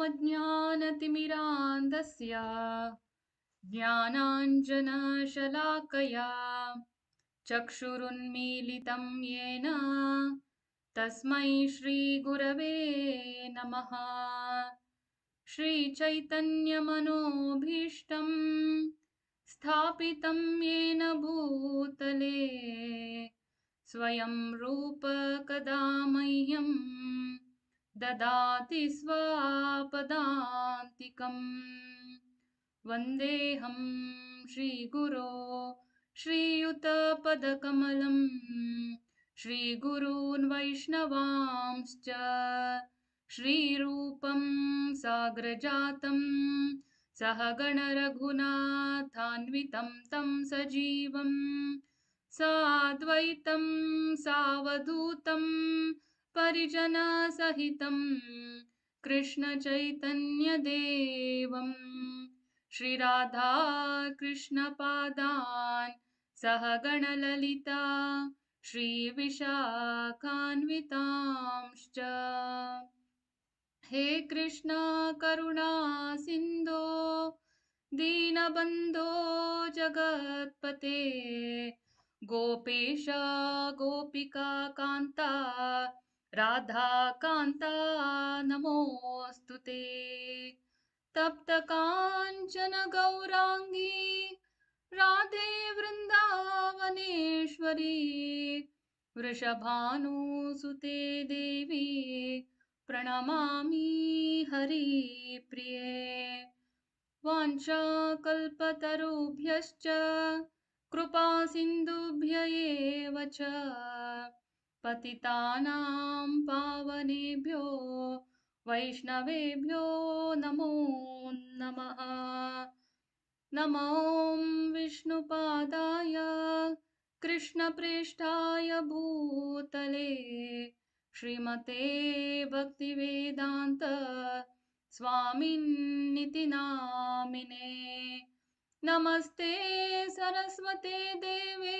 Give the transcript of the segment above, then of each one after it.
अज्ञानतिमिरान्धस्य ज्ञानाञ्जनशलाकया चक्षुरुन्मीलितं येन तस्मै श्रीगुरवे नमः। श्रीचैतन्यमनोभीष्टं स्थापितं येन भूतले स्वयं रूप कदा मह्यं ददाति स्वापदान्तिकम्। वन्देऽहं श्रीगुरो श्रीयुतपदकमलं श्रीगुरून् वैष्णवांश्च श्रीरूपं साग्रजातं सहगण रघुनाथान्वितं तं सजीवं साद्वैतं सावधूतं परिजनसहितं कृष्णचैतन्यदेवं श्रीराधा कृष्णपादान् सहगणललिता श्रीविशाखान्वितांश्च। हे कृष्ण करुणा सिन्धो दीनबन्धो जगत्पते गोपेश गोपिका कान्ता राधा कान्ता नमोऽस्तु ते। तप्त काञ्चन गौराङ्गी राधे वृन्दावनेश्वरी वृषभानुसुते देवी प्रणमामि हरिप्रिये। वाञ्छाकल्पतरुभ्यश्च कृपासिन्धुभ्य एव च पतितानां पावनेभ्यो वैष्णवेभ्यो नमो नमः। नमो विष्णुपादाय कृष्णप्रेष्ठाय भूतले श्रीमते भक्तिवेदान्त स्वामिन्निति नामिने। नमस्ते सरस्वते देवे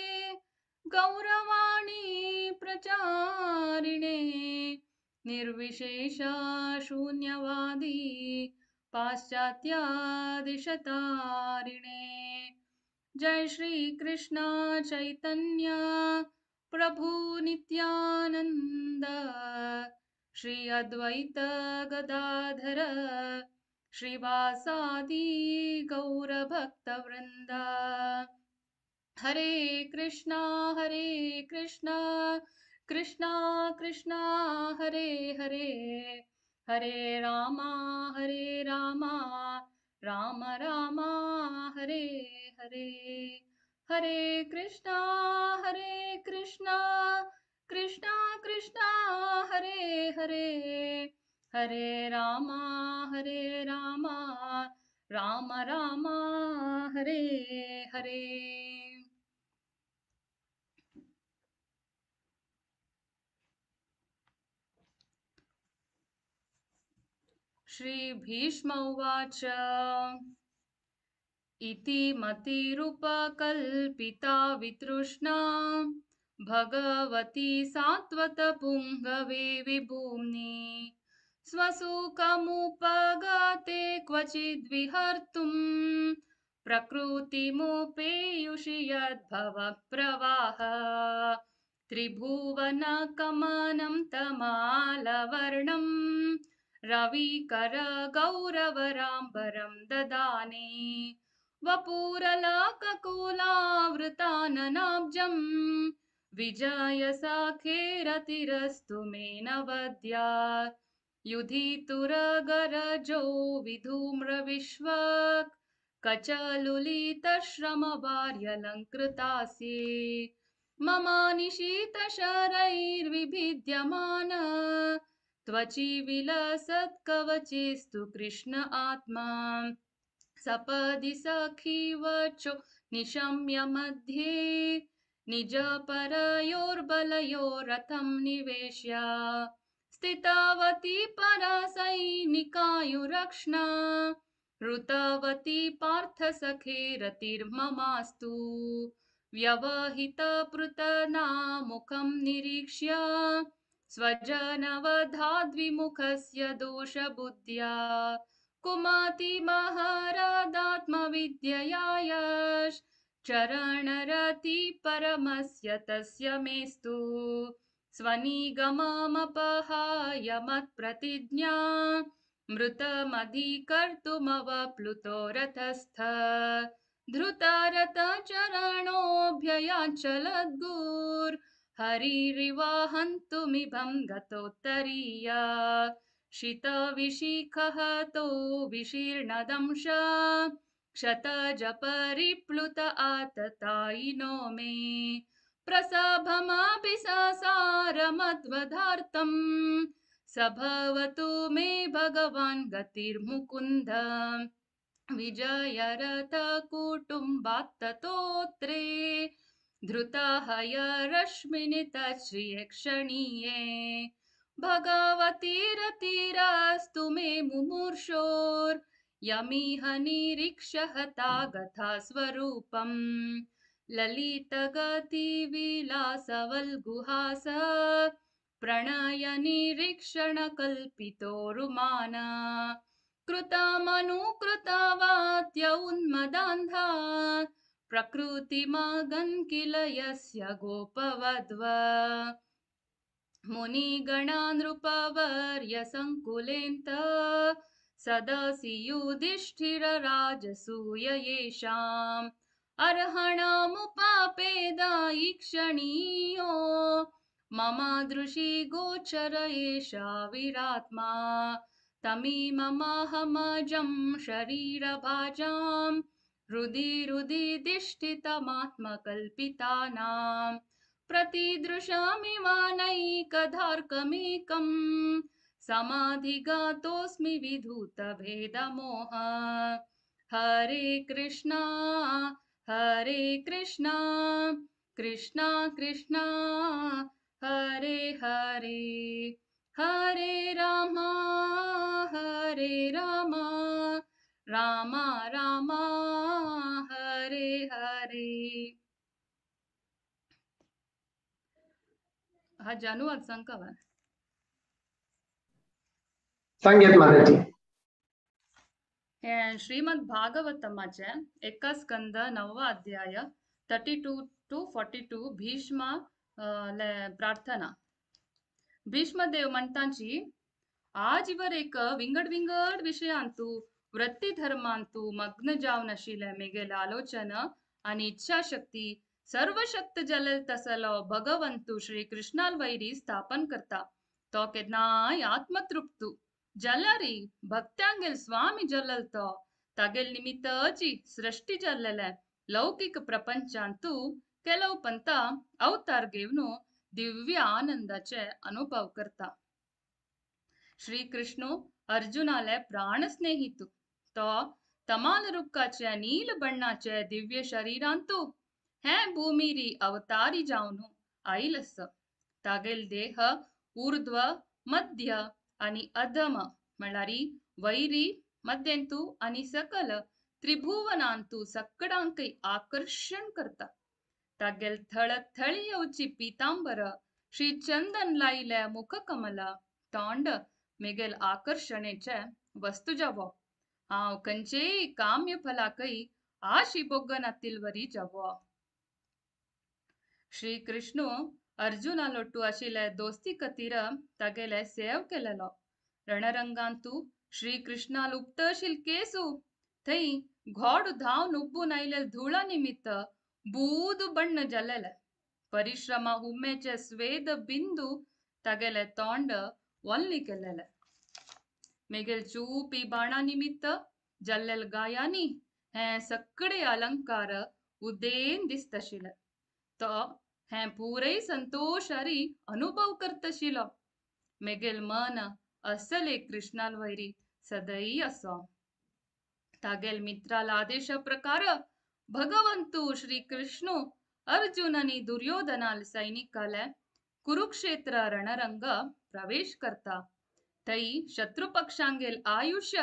गौरवाणी प्रचारिणे निर्विशेष शून्यवादी पाश्चात्यादिशतारिणे। जय श्री कृष्ण चैतन्य प्रभु नित्यानंद श्री अद्वैत गदाधर श्रीवासादि गौरभक्तवृंद। हरे कृष्णा कृष्णा कृष्णा हरे हरे हरे रामा राम राम हरे हरे। हरे कृष्णा कृष्णा कृष्णा हरे हरे हरे राम राम राम हरे हरे। श्री भीष्म उवाच इति मतिरुपकल्पिता वितृष्णा भगवती सात्वतपुङ्गवे विभूम्नि स्वसुखमुपगते क्वचिद्विहर्तुं प्रकृतिमुपेयुषि यद्भवप्रवाह त्रिभुवनकमनं तमालवर्णं रविकरगौरवराम्बरं ददाने वपुरलककुलावृताननाब्जं विजयसखेरतिरस्तु मे नवद्यात् युधितुरगरजो विधूम्रविश्वक् कचलुलितश्रमवार्यलङ्कृतासि मम निशीतशरैर्विभिद्यमान त्वचि विलसत्कवचेस्तु कृष्ण आत्मा सपदि सखीवचो निशम्य मध्ये निजपरयोर्बलयोरथं निवेश्य स्थितवती परसैनिकायुरक्ष्णा ऋतवती पार्थसखेरतिर्ममास्तु व्यवहितपृतनामुखं निरीक्ष्य स्वजनवधाद्विमुखस्य दोषबुद्ध्या कुमाति महारादात्मविद्यया चरणरति परमस्य तस्य मेस्तु स्वनिगममपहाय मत्प्रतिज्ञा मृतमधिकर्तुमवप्लुतो रथस्थ धृतरथचरणोऽभ्ययाचलद्गुर् हरिरिवाहन्तुमिभं गतोत्तरीया शितविशिखहतो विशीर्णदंश क्षतजपरिप्लुत आततायिनो मे प्रसभमभिससारमद्वधार्तम् सभवतु मे भगवान् गतिर्मुकुन्द विजयरथ कुटुम्बात्ततोत्रे धृतहयरश्मिनितश्रियक्षणीये भगवतीरतिरस्तु मे मुमूर्षोर्यमिह निरीक्षहता गथा स्वरूपम् ललितगतिविलासवल्गुहास प्रणय निरीक्षणकल्पितोरुमान कृतमनुकृतवात्य उन्मदान्धा प्रकृतिमगन् किल यस्य गोपवद्व मुनिगणा नृपवर्य संकुलेन्त सदसि युधिष्ठिरराजसूय येषाम् अर्हणामुपापेदायिक्षणीयो मम दृशि गोचर एषा विरात्मा तमिममहमजं शरीरभाजां हृदि दिष्टितमात्मकल्पितानां प्रतिदृशामिवानैकधार्कमेकं समाधिगतोऽस्मि विधूतभेदमोह हरे कृष्णा कृष्णा कृष्णा हरे हरे हरे राम राम राम हरे हरे. हा जानू आज सांग का वा सांगेत महाराजी. हे श्रीमद भागवतमाचे एका स्कंद 9वा अध्याय 32 to 42 भीष्म प्रार्थना. भीष्मदेव म्हणतांची आजवर एक विंगड विषयांतू वृत्ती धर्मांतू मग्न जावन आशिल्ले मेगेल आलोचन आणि इच्छाशक्ती सर्वशक्त जलल तसलो भगवंतू श्री कृष्णाल वैरी स्थापन करता तो केदनाय आत्मतृप्तू जलरी भक्त्यांगेल स्वामी जलल तो तागेल निमित्तची सृष्टी जल्लेले लौकिक प्रपंचांतू ಕೆಲವು पंत अवतार घेवन दिव्य आनंदाचे अनुभव करता. श्रीकृष्ण अर्जुनाले प्राण स्नेहितू तो तमाल रुक्काचे नील बण्णाचे दिव्य शरीरांतू हे भूमिरी अवतारी जावन आईलस. तागेल देह ऊर्ध्व मध्य आणि अधम म्हळ्यारी वैरी मध्यंतू आणि सकल त्रिभुवनांतू सक्कडांकೈ आकर्षण करता. तागेल थळथळीयवची पीतांबर श्री चंदन लायले मुखकमल तोंड मेगेल आकर्षणेचे वस्तु जावो. हांव खंयचेय काम्य फलाकय आशी बोगनातील वरी जावो. श्री कृष्ण अर्जुना लोट्टू आशिल्ले दोस्ती खातीर तागेले सेव केलेलो. रणरंगांतू श्री कृष्णाल उपतशील केसू थंय घोड धावन उब्बून आयले धुळा निमित्त बूद बण्ण जल्लेले. परिश्रम उमेचे स्वेद बिंदू तागेले तोंड वल्ली केलेले. मेगेल चूपी बाणा निमित्त जल्लेल गायांनी हे सगळे अलंकार उदेन दिसतशिले. तो हे पुरे संतोषारी अनुभव करतशिलो. मेगेल मन असले कृष्णाल वैरी सदई असो. तागेल मित्राल आदेश प्रकार भगवंतू श्री कृष्ण अर्जुननी दुर्योधनाल सैनिकाले कुरुक्षेत्र रणरंग प्रवेश करता. थई शत्रुपक्षांगेल आयुष्य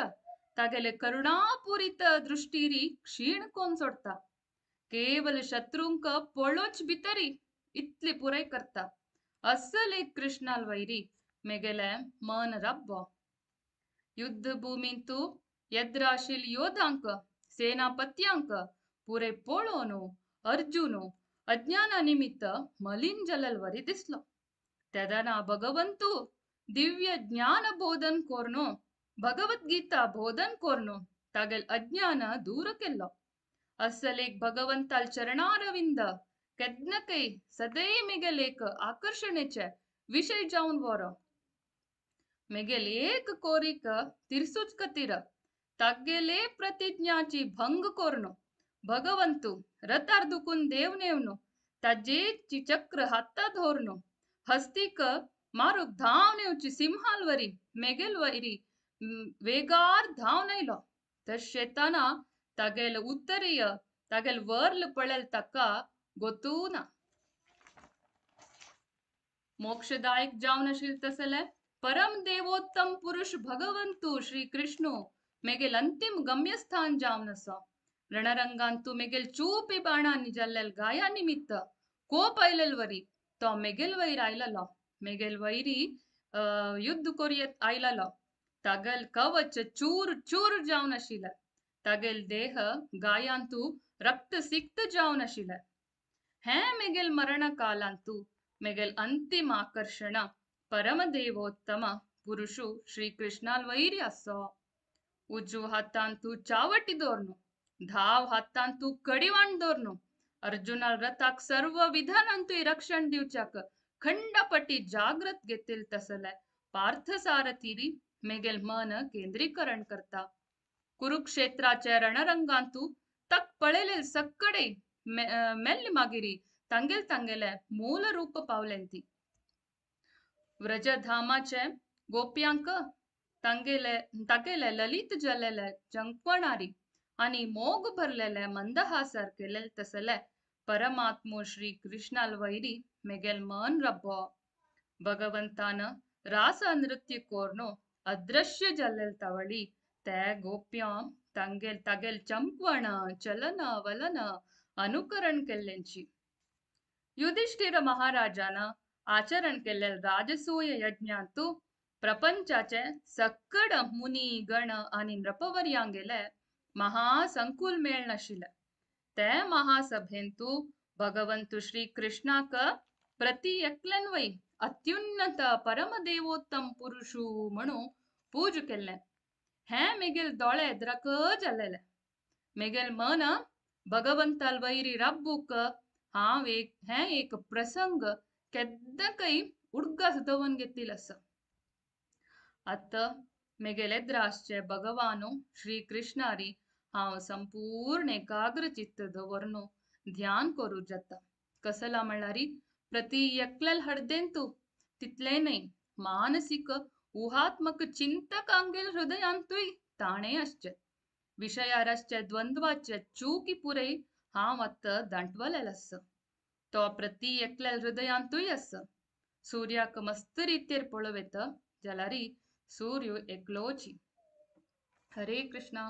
तागेले करुणापुरित दृष्टीरी क्षीण कोण सोडता. केवल शत्रुंक पळोच भितरी इतली पुराय करता. अस्सल एक कृष्णाल वैरी मेगेले मन रब्बो युद्ध भूमींतू यद्राशील योधांक सेनापत्यांक पुरे पोळोनो अर्जुनो अज्ञानानिमित्त मलिन जललवरी दिसलो तेदाना भगवंतू दिव्य ज्ञान बोधन कोरनो भगवद्गीता बोधन कोरनो तागेल अज्ञान दूर केल्लो अस्सल एक भगवंताल चरणारविंद केदनकೈ सदै मेगेल एक आकर्षणेचे विषय जावन वरो मेगेल एक कोरिक तिरसूच कतीर तागेले प्रतिज्ञाची भंग कोरनो भगवंतू रतार दुखून देवनेवनो ताजेची चक्र हाता धोरनो हस्तिक मारूक धाव नेवची सिंहालवरी मेगेल वैरी वेगार धाव नयलो तशेताना तागेल उत्तरीय तागेल वर्ल पळेल ताका गोतूना मोक्षदायक जावन आशिल तसले परम देवोत्तम पुरुष भगवंतू श्री कृष्णो मेगेल अंतिम गम्यस्थान जावन आसा रणरंगांतू मेगेल चूपी बाणांनी जाल्लेल गाया निमित्त कोप आयलेल वरी तो मेगेल वैर आयललो मेगेल वैरी युद्ध कोरयेत आयललो तागेल कवच चूर चूर जावन आशिल्ले तागेल देह गायांतू रक्त सिक्त जावन आशिल्ले हे मेगेल मरण कालांतू मेगेल अंतिम आकर्षण परमदेवोत्तम पुरुषु श्री कृष्णाल वैरी आसो उजू हातांतू चावटी दोरनो धाव हातांतू कडिवाण दोरनो अर्जुनाल रथाक सर्व विधानांतू रक्षण दिवच्याक खंडपटी जागृत घेतील तसले पार्थ सारथीरी मेगेल मन केंद्रीकरण करता कुरुक्षेत्राचे रणरंगांतू तक पळेलेल सक्कडे मेल्ली मागिरी तांगेल तांगेले मूल रूप पावलेंती व्रजधामाचे गोप्यांक तांगेले तागेले ललित जलेले जंकवणारी आणि मोग भरलेले मंदहासर केलेल तसले परमात्मो श्री कृष्णाल वैरी मेगेल मन रब्बो भगवंतान रास नृत्य कोरनो अदृश्य जलेल तवळी ते गोप्यां तांगेल तागेल चंपवण चलन वलन अनुकरण केल्लेंची युधिष्ठिर महाराजान आचरण केलेल राजसूय यज्ञांतू प्रपंचाचे सक्कड मुनी गण आणि नृपवर्यांगेले महासंकुल मेळ नाशिल्ले ते महासभेंतू भगवंतु श्री कृष्णाक प्रति एकल्यान वै अत्युन्नत परमदेवोत्तम पुरुषू म्हणू पूज केल्ले हे मेगेल दोळे द्रक जाल्लेले मेगेल मन भगवंताल वैरी रब्बूक हांव एक प्रसंग केद्दकೈ उडगा सुदवन घेतील अस आता मेगेल एद्रासचे भगवानो श्री कृष्णारी हांव संपूर्ण एकाग्र चित्त दवरनो ध्यान करू जाता कसला म्हणल्यारी प्रति एकलेल हृदयंतू तितले न्हय मानसिक ऊहात्मक चिंतक आंगेल हृदयांतूय ताणे आसचे विषयारसचे द्वंद्वाचे चूकी पुरे हांव आत्ता दांटवलेल आस तो प्रति एकलेल हृदयांतूय आस सूर्याक मस्त रितीर पळोवेत जाल्यारी सूर्य एकलोची हरे कृष्णा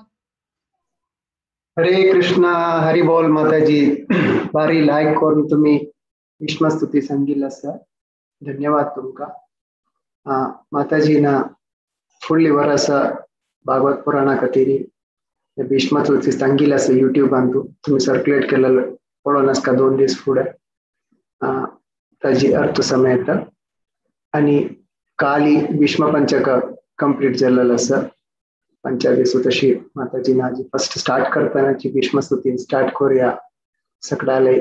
हरि बोल माताजी बारी लायक करून तुम्ही भीष्मस्तुती सांगितलं आसा धन्यवाद तुमका माताजी ना फुडली वर्स भागवत पुराणा खातीर भीष्मस्तुती सांगितलं आसा युट्यूबान तुम्ही सर्क्युलेट केलेलं पळोवन आसका 2 दीस फुडें ताजी अर्थ समेत आणि काली भीष्म पंचक कंप्लीट जाल्लेलो आसा पंचायती तशी माताजी नाजी फर्स्ट स्टार्ट करतानाची भीष्मस्तुती स्टार्ट करूया सगळ्याले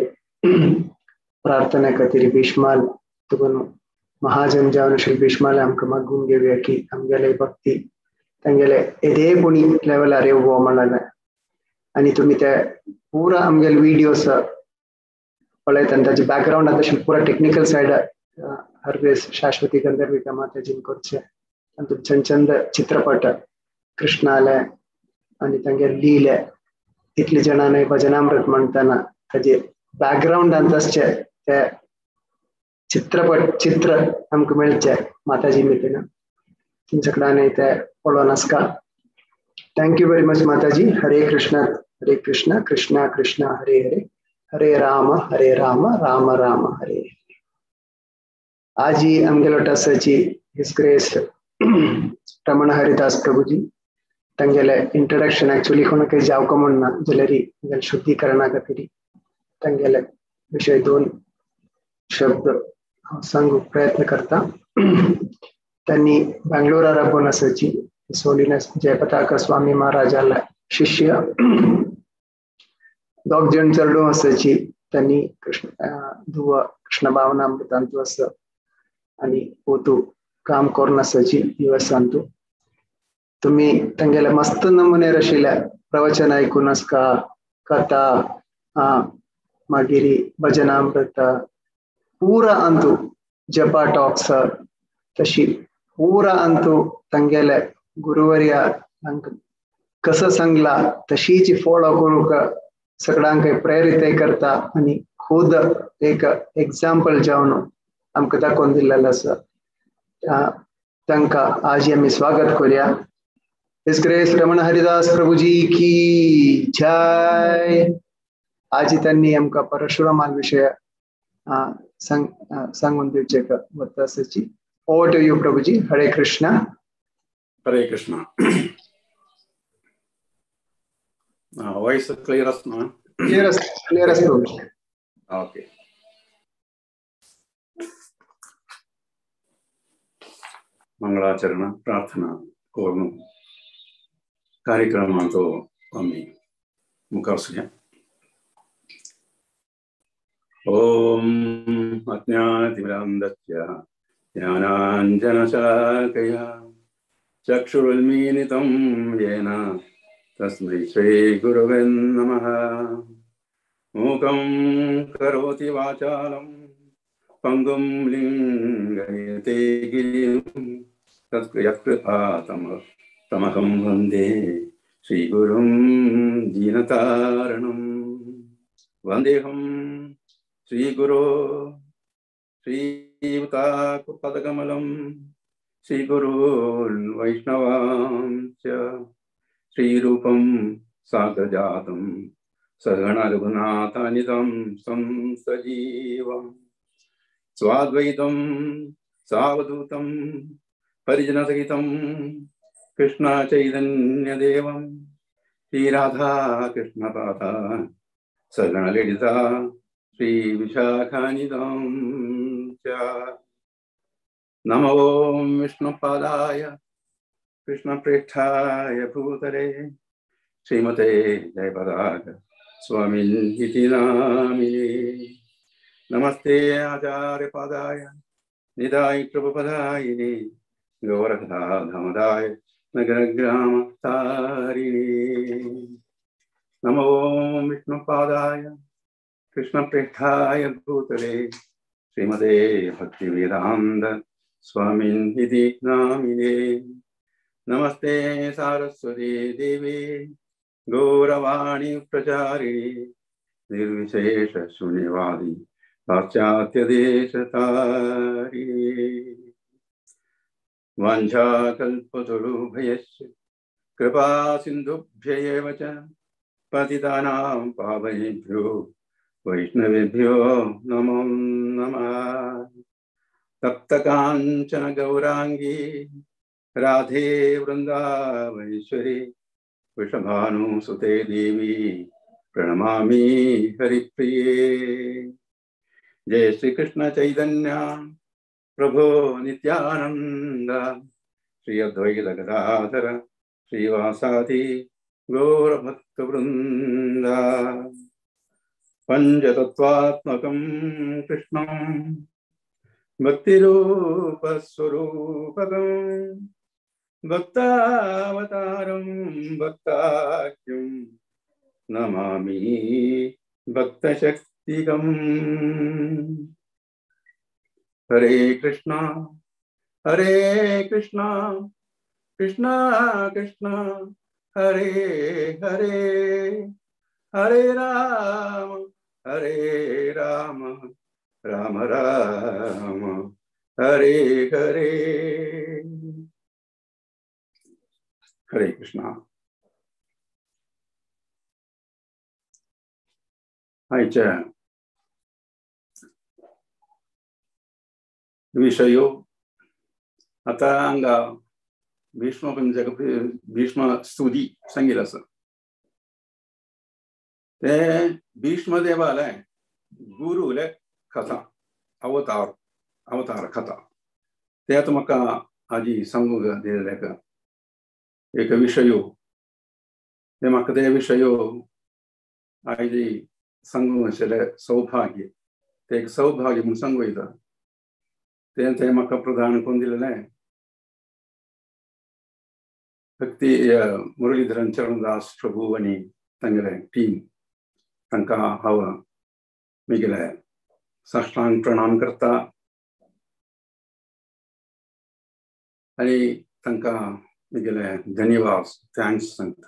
प्रार्थना खातीर भीष्माल तुगून महाजन जावन भीष्माले आमकां मागून घेवया की आमगेले भक्ती तांगेले एदेपणी लेवलार येवो म्हणलें आनी तुमी ते पुरा आमगेले विडियोस पळयता ताजे बॅकग्राउंड तशें पुरा टेक्निकल सायड हरवेस शाश्वती गंधर्विका माताजीन करचे आनी तुमी चंद चंद चित्रपट कृष्णाले आणि तांगे लीले इतली जणांनी भजनामृत म्हणताना ताजे बॅकग्राउंड आसचे ते चित्रपट चित्र आमकां मेळचे माताजी मितीन तुमचे कडेन ते पळोवन आसका थँक यू वेरी मच माताजी हरे कृष्ण कृष्ण कृष्ण हरे हरे हरे राम राम राम हरे आजी आमगेलोटा सची हिज ग्रेस रमण हरिदास प्रभुजी तंगेले इंट्रोडक्शन एक्चुअली कोण के जाव कमोन्ना जलरी गल शुद्धीकरण ಆಗತಿರಿ तंगेले विषय 2 शब्द सांगू प्रयत्न करता त्यांनी बेंगळुरारा बोनसची सोलिनस जयपताका स्वामी महाराजाला शिष्य दोग जण चरडू असची त्यांनी कृष्ण दुवा कृष्ण भावनामृतांत असं आणि पोतू काम करण्याची दिवस सांगतो तुम्ही तंगेला मस्त नमुने रशिल्या प्रवचन ऐकूनच का कथा मागिरी भजनामृत पूरा अंतु जपा टॉक्स तशी पूरा अंतु तंगेला गुरुवर्य कसं सांगला तशीची फॉलो करू का सगळ्यांक प्रेरित करता आणि खुद एक एक्झाम्पल जाऊन आमकां दाखोवन दिल्लेलो आसा तांकां आज आमी स्वागत करूया हिज ग्रेस रमण हरिदास प्रभुजी की जय आज त्यांनी आमकां परशुरामान विषय सांगून दिवचे वता आसाची over to you Prabhuji Hare Krishna vice clear असना क्लियर प्रभुजी ओके मंगलाचरण प्रार्थना करून कार्यक्रमांचो आम्ही मुखार सरूया ओम अज्ञानतिमिरान्धस्य ज्ञानाञ्जनशलाकया चक्षुरुन्मीलितं येन तस्मै श्रीगुरवे नमः मूकं करोति वाचालं पंगुं लिंगयते गिरिं तमहं वन्दे श्रीगुरुं दीनतारणं वन्देऽहं श्रीगुरो श्रीयुतापदकमलं श्रीगुरून् वैष्णवांश्च श्रीरूपं साग्रजातं सगणरघुनाथानितं संसजीवम् स्वाद्वैतं सावधूतं परिजनसहितं कृष्ण चैतन्यदेवं श्रीराधा कृष्णपादा सगणललिता श्रीविशाखानिधं च नमो विष्णुपादाय कृष्णप्रेष्ठाय भूतले श्रीमते जयपताक स्वामिन्निति नामिने नमस्ते आचार्यपादाय निधाय प्रभुपदायिने गौरकथाधामदाय नगरग्रामतारिणे नमो विष्णुपादाय कृष्णप्रेष्ठाय भूतले श्रीमते भक्तिवेदान्त स्वामिन्निति नामिने नमस्ते सारस्वती देवी गौरवाणी प्रचारिणे निर्विशेष शून्यवादी पाश्चात्य देशतारिणे वाञ्छाकल्पतरुभ्यश्च कृपा सिन्धुभ्यैव च पतितानां पावनेभ्यो वैष्णवेभ्यो नमो नमः तप्तकाञ्चन गौरांगी राधे वृन्दावनेश्वरी वृषभानुसुते देवी प्रणमामि हरिप्रिये जय श्री कृष्ण चैतन्य प्रभो नित्यानंद श्री अद्वैत गदाधर श्रीवासादि गौरभक्तवृन्द पंचतत्त्वात्मकं कृष्णं भक्तिरूपस्वरूपकं भक्तावतारं भक्ताख्यं नमामि भक्तशक्तिकम् हरे कृष्णा कृष्णा कृष्णा हरे हरे हरे राम राम राम हरे हरे हरे कृष्णा आयच्या विषयो आता हांगा भीष्म स्तुती सांगिल्लें आसा ते भीष्म देवालय गुरुले कथा अवतार कथा ते आता म्हाका आजी सांगूंक दिलें एक विषयो ते म्हाका ते विषयो आजी सांगूंक आशिल्लें सौभाग्य ते एक सौभाग्य म्हूण सांगूं येता ते म्हाका प्रदान करून दिलेलें भक्ती मुरलीधरन चरणदास प्रभू आनी तांगेले टीम तांकां हांव म्हगेले साश्टांग प्रणाम करता आनी तांकां म्हगेले धन्यवाद थँक्स सांगता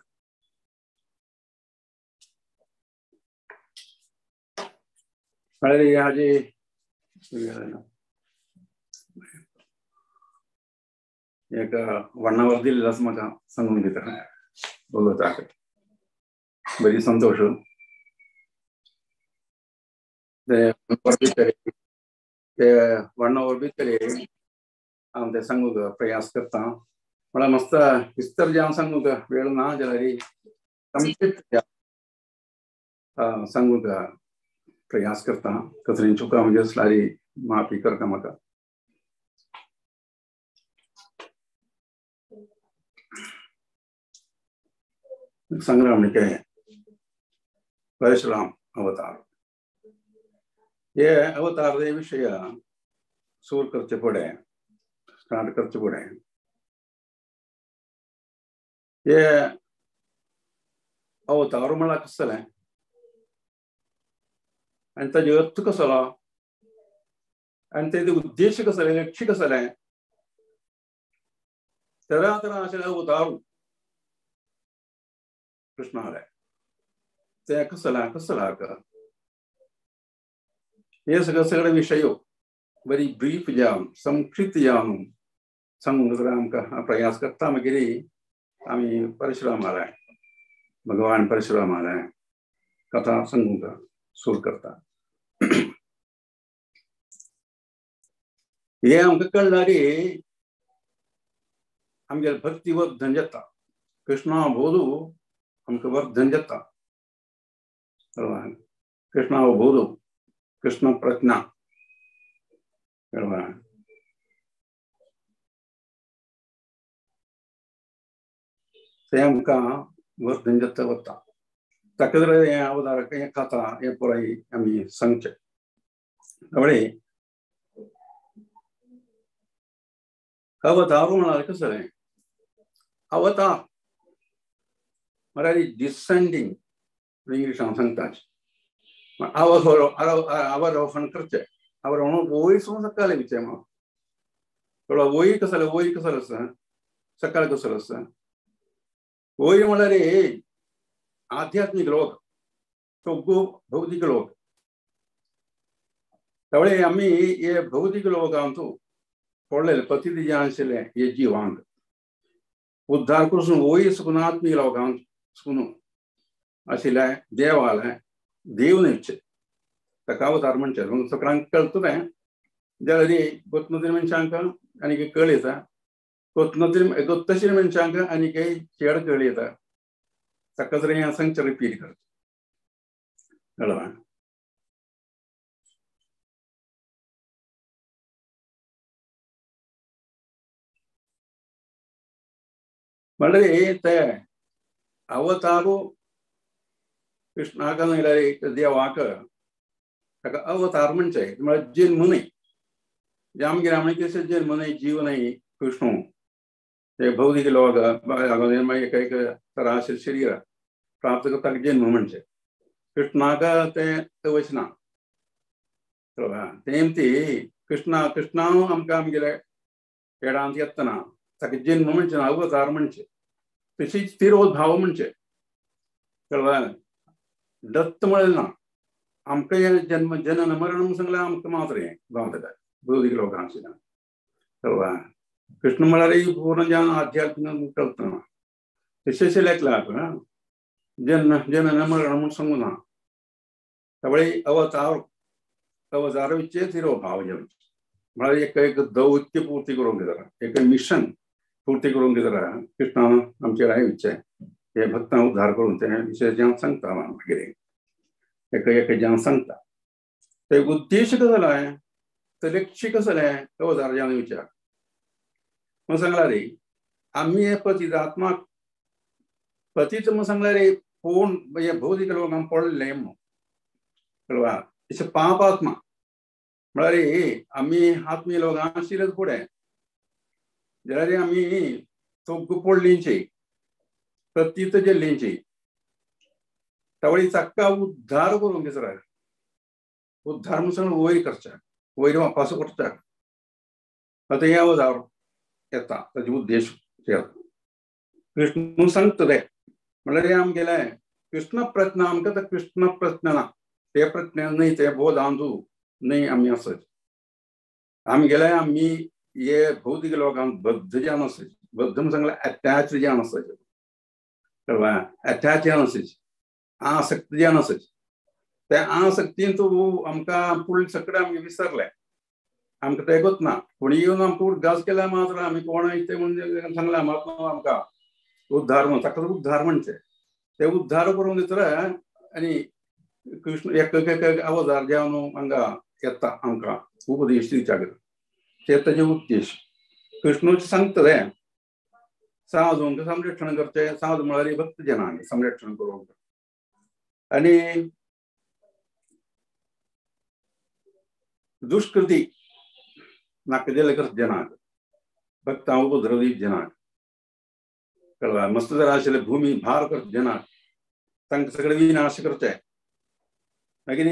हाजी एक 1 hour दिलें असं म्हाका सांगून दिता उलोवपाक बरी संतोष ते 1 hour भितर हांव ते सांगूंक प्रयास करता म्हळ्यार मस्त विस्तार जावन सांगूंक वेळ ना जाल्यार संक्षिप्त सांगूंक प्रयास करता कसलीं चुकां म्हणजे असल्यार माफी करता म्हाका संग्राम के परशुराम अवतार ये अवतार के विषय सूर करचे पड़े स्टार्ट करचे पड़े ये अवतार म्हळ्यार कसले आनी ताजे अर्थ कसलो आनी तेजे उद्देश कसले लक्ष्य कसले तरा अशे अवतार कृष्णाले ते कसला हे सगळे विषय बरी ब्रीफ जावन संक्षिप्त जावन सांगूंक आमकां प्रयास करता मागीर आमी परशुरामाले भगवान परशुरामाले कथा सांगूंक सुरू करता हे आमकां कळल्यार आमगे भक्ती वर्धन जाता कृष्णा बोधू आमकां वर्धन जाता कृष्णा बोधू कृष्ण प्रज्ञा ते आमकां वर्धन जाता वता ताका जर हे अवताराक हे कथा हे पुराय आमी सांगचे त्यामुळे अवतार म्हळ्यार कसलें अवतार म्हळ्यार डिसेंडिंग इंग्लिशान सांगता अवरोहण करचे अवरोहण वयरसून सकयल येवचें म्हणून थोडो वयर कसलो आसा सकयल कसलो आसा वयर म्हळ्यार आध्यात्मिक लोक तो भौतिक लोक त्यामुळे आमी हे भौतिक लोकांतू पडलेले पतीत जे आशिल्ले हे जिवांक उद्धार करून वयर सुकून आत्मीक लोकांक सुकून आशिल्ले देवाले देव न्हयचे ताका अवतार म्हणचे सगळ्यांक कळटलें जाल्यार गोतनदरी मनशांक आनी कळ येता गोत्तशीर मनशांक आनी चेड कळ येता ताका जर हें सांगचें रिपीट करचें कळ्ळें म्हळ्यार ते अवतारू कृष्णाक न्हयल्यार देवाक ताका अवतार म्हणचे म्हळ्यार जल्म न्हय जे आमगेर आमी कशे जल्म न्हय जीव न्हय कृष्ण ते भौतिक लोक एक तरा आशिल्लें शरीर प्राप्त करता जल्म म्हणचे कृष्णाक ते वचना तेमती कृष्णा आमकां आमगेले पेडांत येतना ताका जल्म म्हणचे ना अवतार म्हणचे तशीच तिरोभाव म्हणचे कळ्ळें दत्त म्हळें ना आमकां हे जन्म जनन मरण म्हणून सांगल्यार आमकां मात्र हें गांवता भौतिक लोकांक सुद्दां कळ्ळें कृष्ण म्हळ्यार पूर्ण ज्ञान आध्यात्मिक कळतना तशें लेखलाक जनन मरण म्हणून सांगू ना त्यामुळे अवतार विचे तिरोभाव जेवचे म्हळ्यार एक दौत्य पूर्ती करूंक घेतला, एक मिशन पूर्ती करूंक घेतला कृष्णान आमचे हांवें विचार हे भक्तां उद्धार करून ते विशय जें सांगता मागीर एक एक जें सांगता ते उद्देश कसो जालें ते लक्ष्य कसो जालें तो अवतार जें विचार म्हण सांगला रे आमी हे पतीत आत्माक पतीत म्हण सांगला रे पूण हे भौतिक लोकांक पडले म्हणून कळवा अशें पाप आत्मा म्हळ्यार आमी आत्मीय लोकां आशिल्लेच फुडें जाल्यार आमी तोग्ग पडलींची पतीत जेल्लींची त्यावेळी ताका उद्धार करूंक विसरा उद्धार म्हणून वयर करच्या वयर वापस करच्या आतां हे अवतार येता ताजे उद्देश कृष्ण सांगतले म्हळ्यार आमगेले कृष्ण प्रज्ञा आमकां कृष्ण प्रज्ञा ना ते प्रज्ञा न्हय ते बोध आंदू न्हय आमी आसत आमगेले आमी हे भौतिक लोकांक बद्ध जावन आसत बद्ध म्हण सांगल्यार अटॅच जावन आसत कळ्ळें अटॅच जावन आसत आसक्त जावन आसत ते आसक्तीन तूं आमकां फुडले सकट आमगे विसरले आमकां तें गत ना कोणी येवन आमकां उदगास केल्या मात्र आमी कोण ते म्हणजे सांगला महात्मा आमकां उद्धार म्हणून ताका उद्धार म्हणचे ते उद्धार करून दितले आनी कृष्ण एक अवतार जावन हांगा येता आमकां उपदेश दिवच्या ते ताजे उद्देश कृष्ण सांगतले साधूंक संरक्षण करचें साधू म्हळ्यार भक्त जनांक संरक्षण करूंक आनी दुष्कृती नाका करत जनाक भक्तां उपद्रवीत जनाक कळ्ळें मस्त जर आशिल्ले भूमी भार करत जनाक तांकां सगळे विनाश करचे मागीर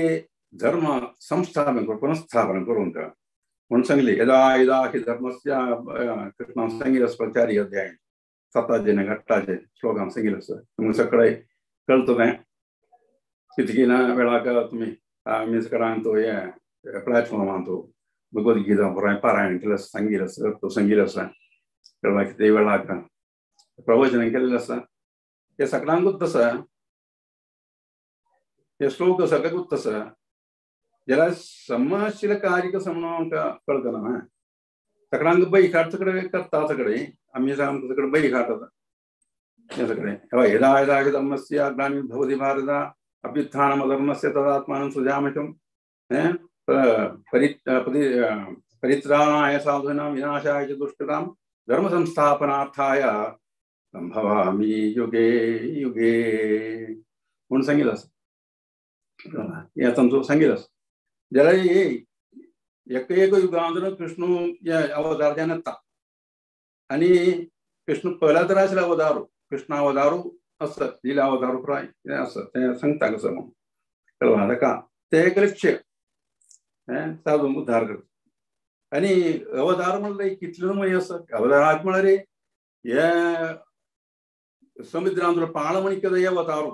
धर्म संस्थापन पुनस्थापन करूंक म्हणून सांगली यदा यदा हि धर्मस्य कृष्णान सांगिल्लें प्रचारी अध्याय 7 8 श्लोकान सांगिल्लें तुमकां सगळे कळटलें कितकीना वेळाक तुमी आमी सगळ्यांक तो हे प्लॅटफॉर्मान तो भगवद्गीता बरें पारायण केलें सांगिल्लें आसा तो सांगिल्लें आसा कळ्ळें कितें वेळाक प्रवचन केल्लें आसा हे सगळ्यांकूच आसा हे श्लोक सगळ्यांकूच आसा जाल्यार समाजशील कार्य कसं म्हणून आमकां कळटना सगळ्यांक बैखाट सगळे करता सगळे आमी आमकां सगळे बैखाट हे सगळे यदा यदा हि धर्मस्य ग्लानिर् भवति भारत अभ्युत्थानमधर्मस्य तदात्मानं सृजाम्यहम् परित्राणाय साधूनां विनाशाय च दुष्कृतां धर्म संस्थापनार्थाय संभवामि युगे युगे म्हणून सांगिल्लें आसा हें तांचो सांगिल्लें आसा जाल्यार एक एक युगांत कृष्ण हे अवतार जावन येता आनी कृष्ण पयल्या तर आशिल्लो अवतारू कृष्ण अवतारू आसत लीला अवतारू प्राय कितें आसत तें सांगता कसो म्हणून कळ्ळें ताका ते एक लक्ष्य साधूंक उद्धार करता आनी अवतार म्हणल्यार कितल्यो म्हयने आसत अवताराक म्हळ्यार हे समुद्रांतलो पाळमणी केलो हे अवतारू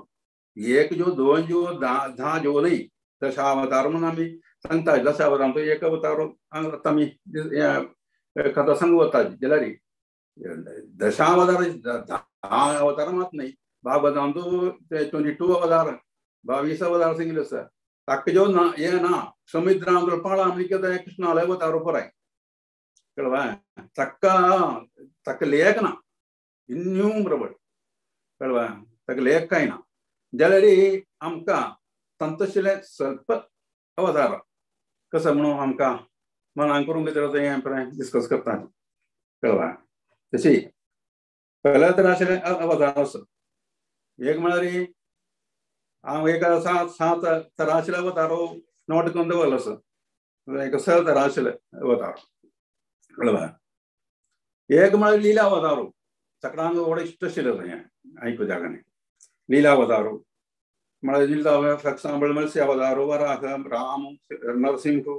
एक जो दोन जो 10 जो न्हय दशावतार म्हणून आमी सांगता दशावतारांचो एक अवतार आतां आमी कथा सांगू वता जाल्यार दशावतार 10 अवतार मात न्हय भागवतांचो 22 अवतार 22 अवतार सांगिल्ले आसा ताका जो ना हे ना समुद्रांतलो पाळमणी केलो कृष्णालो अवतार पुराय कळ्ळें ताका लेख ना इन्यूमरेबल कळ्ळें ताका लेख कांय ना जाल्यार आमकां तंतशिल्ले स्वल्प अवतार कसो म्हणून आमकां मनान करूंक तें डिस्कस करता कळ्ळें तशी पयल्या तर आशिल्ले अवतार आसत एक म्हळ्यार हांव एक 7 तराशिल्ले अवतारो नोट करून दवरलो आसा एक 6 तराशिल्ले अवतार कळ्ळें एक म्हळ्यार लीला अवतारू सगळ्यांक व्हड इश्ट आशिल्लें हें आयकूं जागांनी लीला अवतारू म्हळ्यार लीला सांबळ मत्स्य अवतारू वराह राम नरसिंह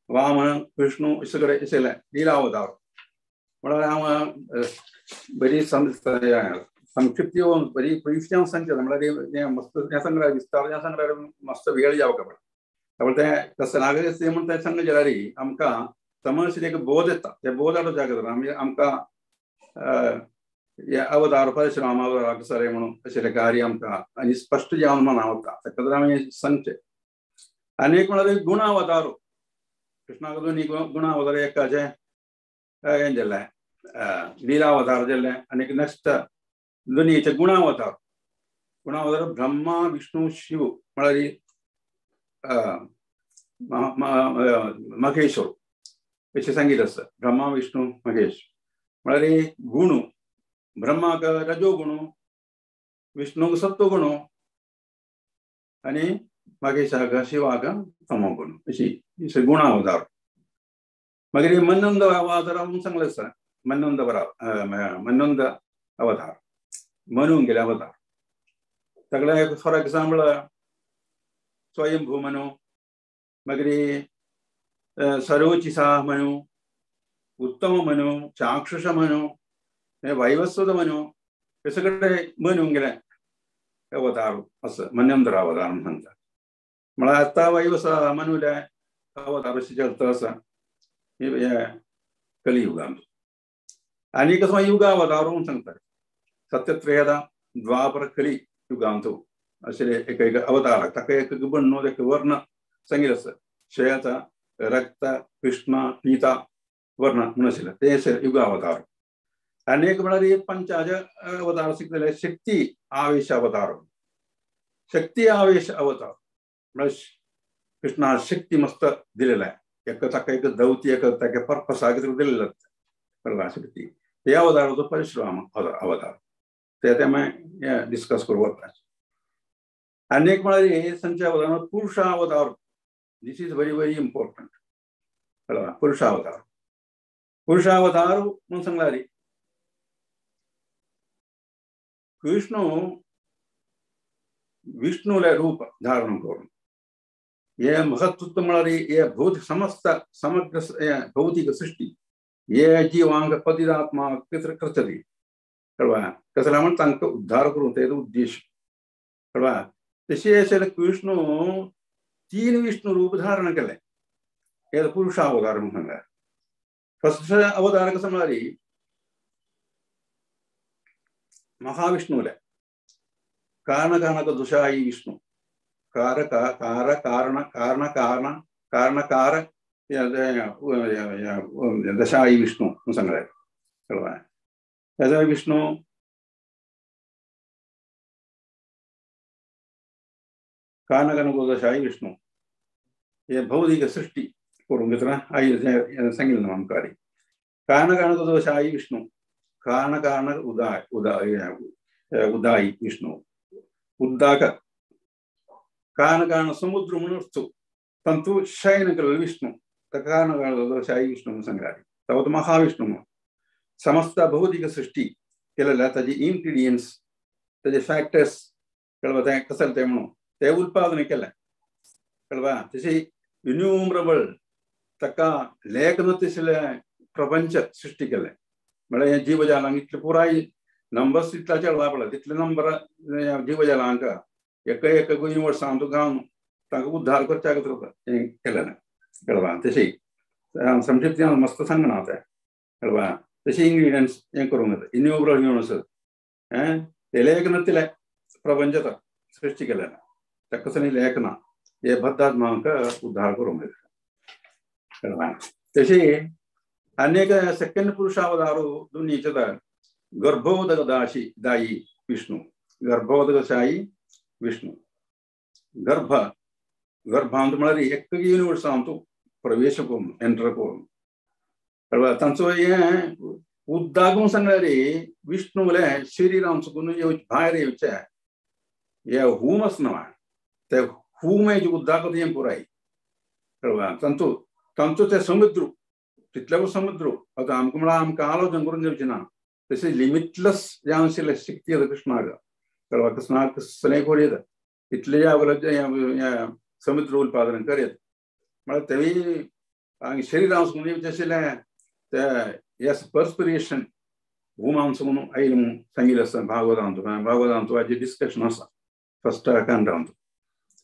वामन विष्णू सगळे आशिल्ले लीला अवतार म्हळ्यार हांव बरी संक्षिप्त बरी ब्रीफच्यान सांगता म्हळ्यार मस्त हें सांगल्यार विस्तार सांगल्यार मस्त वेळ जावंक पडटा त्यामुळे ते कसं लागलें तें म्हणून तें सांगलें जाल्यार आमकां समज एक बोध येता ते बोध हाडूच्या खातीर आमी आमकां अवतार परशुराम अवतार कसो रे म्हणून अशें कार्य आमकां आनी स्पश्ट जावन मनां वता ताका लागून आमी सांगचें आनी एक म्हळ्यार गुण अवतारू कृष्णा का दोन्ही गुणावतार एकाचे ಏನ್ ಜಲ್ಲ ಲೀಲಾವತಾರ ಜಲ್ಲ ಅನೇಕ ನೆಕ್ಸ್ಟ್ दोन्हीचे गुणावतार ब्रह्म विष्णु शिव म्हळ्यार महेश्वर अशें सांगिल्लें आसा ब्रह्मा विष्णु महेश म्हळ्यार गुण ब्रह्माक रजोगुण विष्णुक सत्वगुण आनी महेशाक शिवाक तमोगुण अशी गुणावतार मागीर मन्नंद अवतार म्हणून सांगलें आसा मन्नंद अवतार मनु गेले अवतार सगळे फॉर एग्जाम्पल स्वयंभू मनु मागीर सरोचिसा मनु उत्तम मनु चाक्षुष मनु वैवस्वत मनु हे सगळे मनु गेले अवतार असं मन्वंतर अवतार म्हणतात म्हळ्यार आतां वैवस मनुले अवतार अशें चलता आसा कलियुगांत आनी कसो युग अवतार म्हणून सांगतात सत्यत्रयदा द्वापर कली युगांतू अशें एक अवताराक ताका एक बण्णो एक वर्ण सांगिल्लो आसा श्वेत रक्त कृष्ण पीता वर्ण म्हणून आशिल्ले ते युग अवतार आनी एक म्हळ्यार पंचाज अवतार शिकलेले शक्ती आवेश अवतार शक्ती आवेश अवतार म्हळ्यार कृष्णा शक्ती मस्त दिलेला आहे एक ताका एक दौती एक ताका पर्पसाक दिलेलो शक्ती ते अवताराचो परशुराम अवतार ते डिस्कस करूं वता आनी एक म्हळ्यार संजय अवतार पुरुष अवतार this is very very important पुरुष अवतार म्हणून सांगल्यार कृष्ण विष्णुले रूप धारण करून हे महत्व म्हळ्यार हे भौतिक समग्र भौतिक सृष्टी हे जीवांक पतितात्मा करतली कळवा कसला म्हण तांकां उद्धार करून तेजो उद्देश कळवा तशें कृष्ण 3 विष्णु रूप धारण केले हे पुरुष अवतार म्हणून सांगल्यार फर्स्ट अवतार कसो म्हळ्यार महाविष्णुले कारणकारणक दुशाई विष्णु कारणकार दशाई विष्णु सांगल्यार कळवा त्याचा विष्णु कारणकारणक विष्णु हे भौतिक सृष्टी करून घेतना आई सांगिल्लें न्हू आमकां कारणकारणक दोशाई विष्णु कारणकारणक उदाई विष्णु उद्दाक कारण समुद्र म्हणून तंतु शयन केलेलो विष्णु कारण दोशाई विष्णु सांगल्यार तो महाविष्णु समस्त भौतिक सृष्टी केलेल्या ताजे इंग्रिडियंट्स ताजे फॅक्टर्स कळवा ते कसले ते म्हणून ते उत्पादन केलें कळवा तशें इन्युमरेबल ताका लेख नसले प्रपंच सृष्टी केले म्हळ्यार हे जीवजालांक इतले पुराय नंबर्स इतले चलना पळय तितले नंबर जीवजालांक एक युनिवर्सांत घालून तांकां उद्धार करच्या खातीर केलें कळवा तशें संक्षिप्त मस्त सांगना ते कळवा तशें इंग्रिडियंट्स हें करूंक जाता इन्युमरेबल युनिवर्स ते लेख नासले प्रपंचता सृष्टी केलें ताका कसले लेख ना हे बद्धात्मांक उद्धार करूंक जाता कळवा तशें अनेक सेकंड पुरुषावतारू दोन्हीचे गर्भोदकदाशी दायी विष्णु गर्भोदकशाही विष्णु गर्भांत म्हळ्यार एक युनिवर्सांत प्रवेश करून एंटर करून कळवा तांचो हे उद्दागून सांगल्यार विष्णुले शरिरान चुकून भायर येवचे हे हूम आसना ते हूमेचे उद्दाक हें पुराय कळवा तांचो ते समुद्र तितले समुद्र आतां आमकां म्हळ्यार आमकां आलोचन करून दिवचें ना तशें लिमिटलेस जे आशिल्ले शक्ती आसा कृष्णाक कळवा कृष्णाक कसलेंय करीत इतले समुद्र उत्पादन करीत म्हळ्यार तेवूय शरिरान सुकून येवचें आशिल्लें ते येस पर्स्पिरेशन वुमन्स म्हणून आयले म्हणून सांगिल्लें आसा भागवतांत हाजें डिस्कशन आसा फर्स्ट कांडांत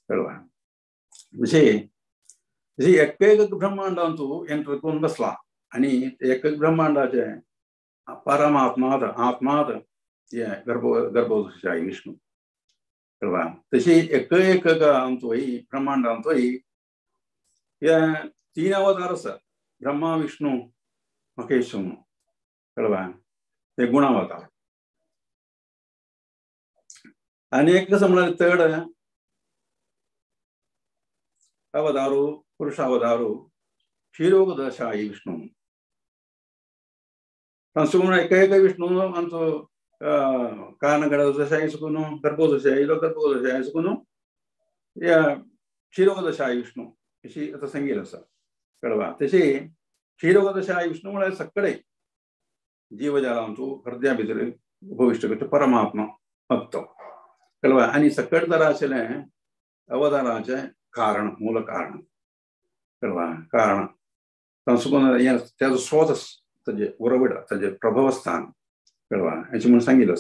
कळवा अशें एक ब्रह्मांडांत एंटर करून बसला आनी एक ब्रह्मांडाचे परमात्माद आत्माद हे गर्भोदशाई विष्णु कळवा तशी एक ब्रह्मांडांतोय तीन अवतार आसा ब्रह्मा विष्णू महेश म्हणून कळवा ते गुणावतार अनेक कसं म्हणाले थर्ड अवतारू पुरुषावतारू क्षीरोगदशाई विष्णू संस्कृत एक विष्णू आमचो कारणगडदशाई सुकुनो गर्भोदशाई गर्भोदशाई सुकुनो या क्षीरोगदशाई विष्णू अशी आता सांगेल आसा कळवा तशी क्षीरोगदशाई विष्णू म्हळ्यार सगळे जीवजालांचो हृदया भितर उपविष्ट करता परमात्मा भक्त कळवा आनी सकट जर आशिल्लें अवताराचे कारण मूल कारण कळवा कारण संस्कृत त्याचो स्रोत ताजे उरवड ताजे प्रभवस्थान कळवा अशें म्हणून सांगिल्लें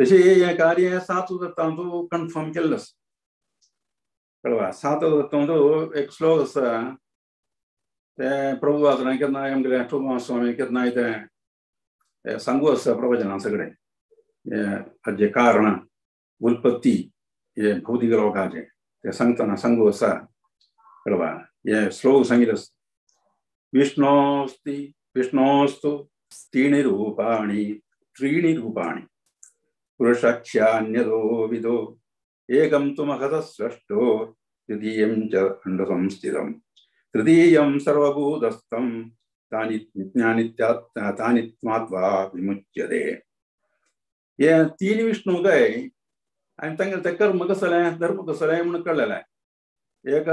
तशें हें कार्य 7 दत्तांचो कन्फर्म केल्लो कळवा 7 दत्तांचो एक श्लोक आसा ते प्रभू वाचना केन्ना आमगेले टोमा स्वामी केन्ना ते सांगू आसता प्रवचनां सगळे हाजे कारण उत्पत्ती हे भौतिक लोकांचे ते सांगतना सांगू आसा कळवा हे श्लोक सांगिल्लो विष्णोस्तु त्रीणि रूपाणि पुरुषाख्यान्यदो विदो एकं तु महतः स्रष्टो द्वितीयं च अण्डसंस्थितं तृतीयं सर्वभूतस्थं तानित्वात्वा विमुच्यते ये तीन विष्णू काय आनी तांगेलें तें कर्म कसो जालें धर्म कसो जालें म्हणून कळलेलें एक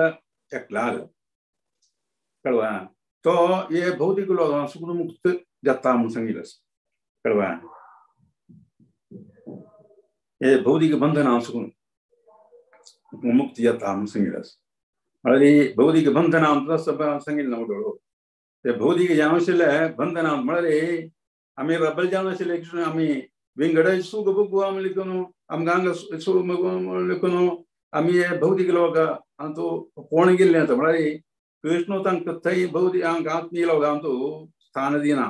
एकलाल कळवा तो ये भौतिक लोकांक सुखून मुक्त जाता म्हणून सांगिल्लें कळवा हे भौतिक बंधनां सुखून मुक्त जाता म्हणून सांगिल्लें म्हळ्यार भौतिक बंधनां सांगिल्लें ना ते भौतिक जावन आशिल्ले बंधनां म्हळ्यार आमी रबल जावन आशिल्ले आमी विंगडे सूख बगू आमी लिखून आमकां हांगा सूख लिखून आमी हे भौतिक लोक हातू कोण गेल्ले आतां म्हळ्यार कृष्ण तांकां थंय भौतिक हांकां आत्मीय लोकांचो स्थान दिना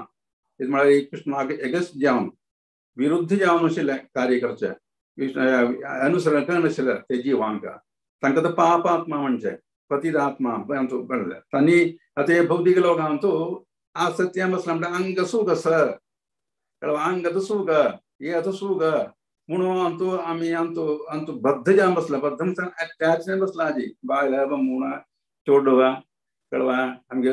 म्हळ्यार कृष्णाक एगस्ट जावन विरुद्ध जावन आशिल्ले कार्य करचे अनुसरण करनाशिल्ले ते जिवांक तांकां तो पाप आत्मा म्हणचे पतीत आत्मा कळ्ळें तांणी आतां हे भौतिक लोकांचो आसक्त्यां बसला म्हणटा अंग सूख आसा कळ्ळें अंग सूख हे आतां सूख म्हणून आमचो आमी आमचो बद्ध जावन बसला बद्ध म्हणटा अटॅच जावन बसला हाजी बायला बंगुणा चोडवा कळवा आमगे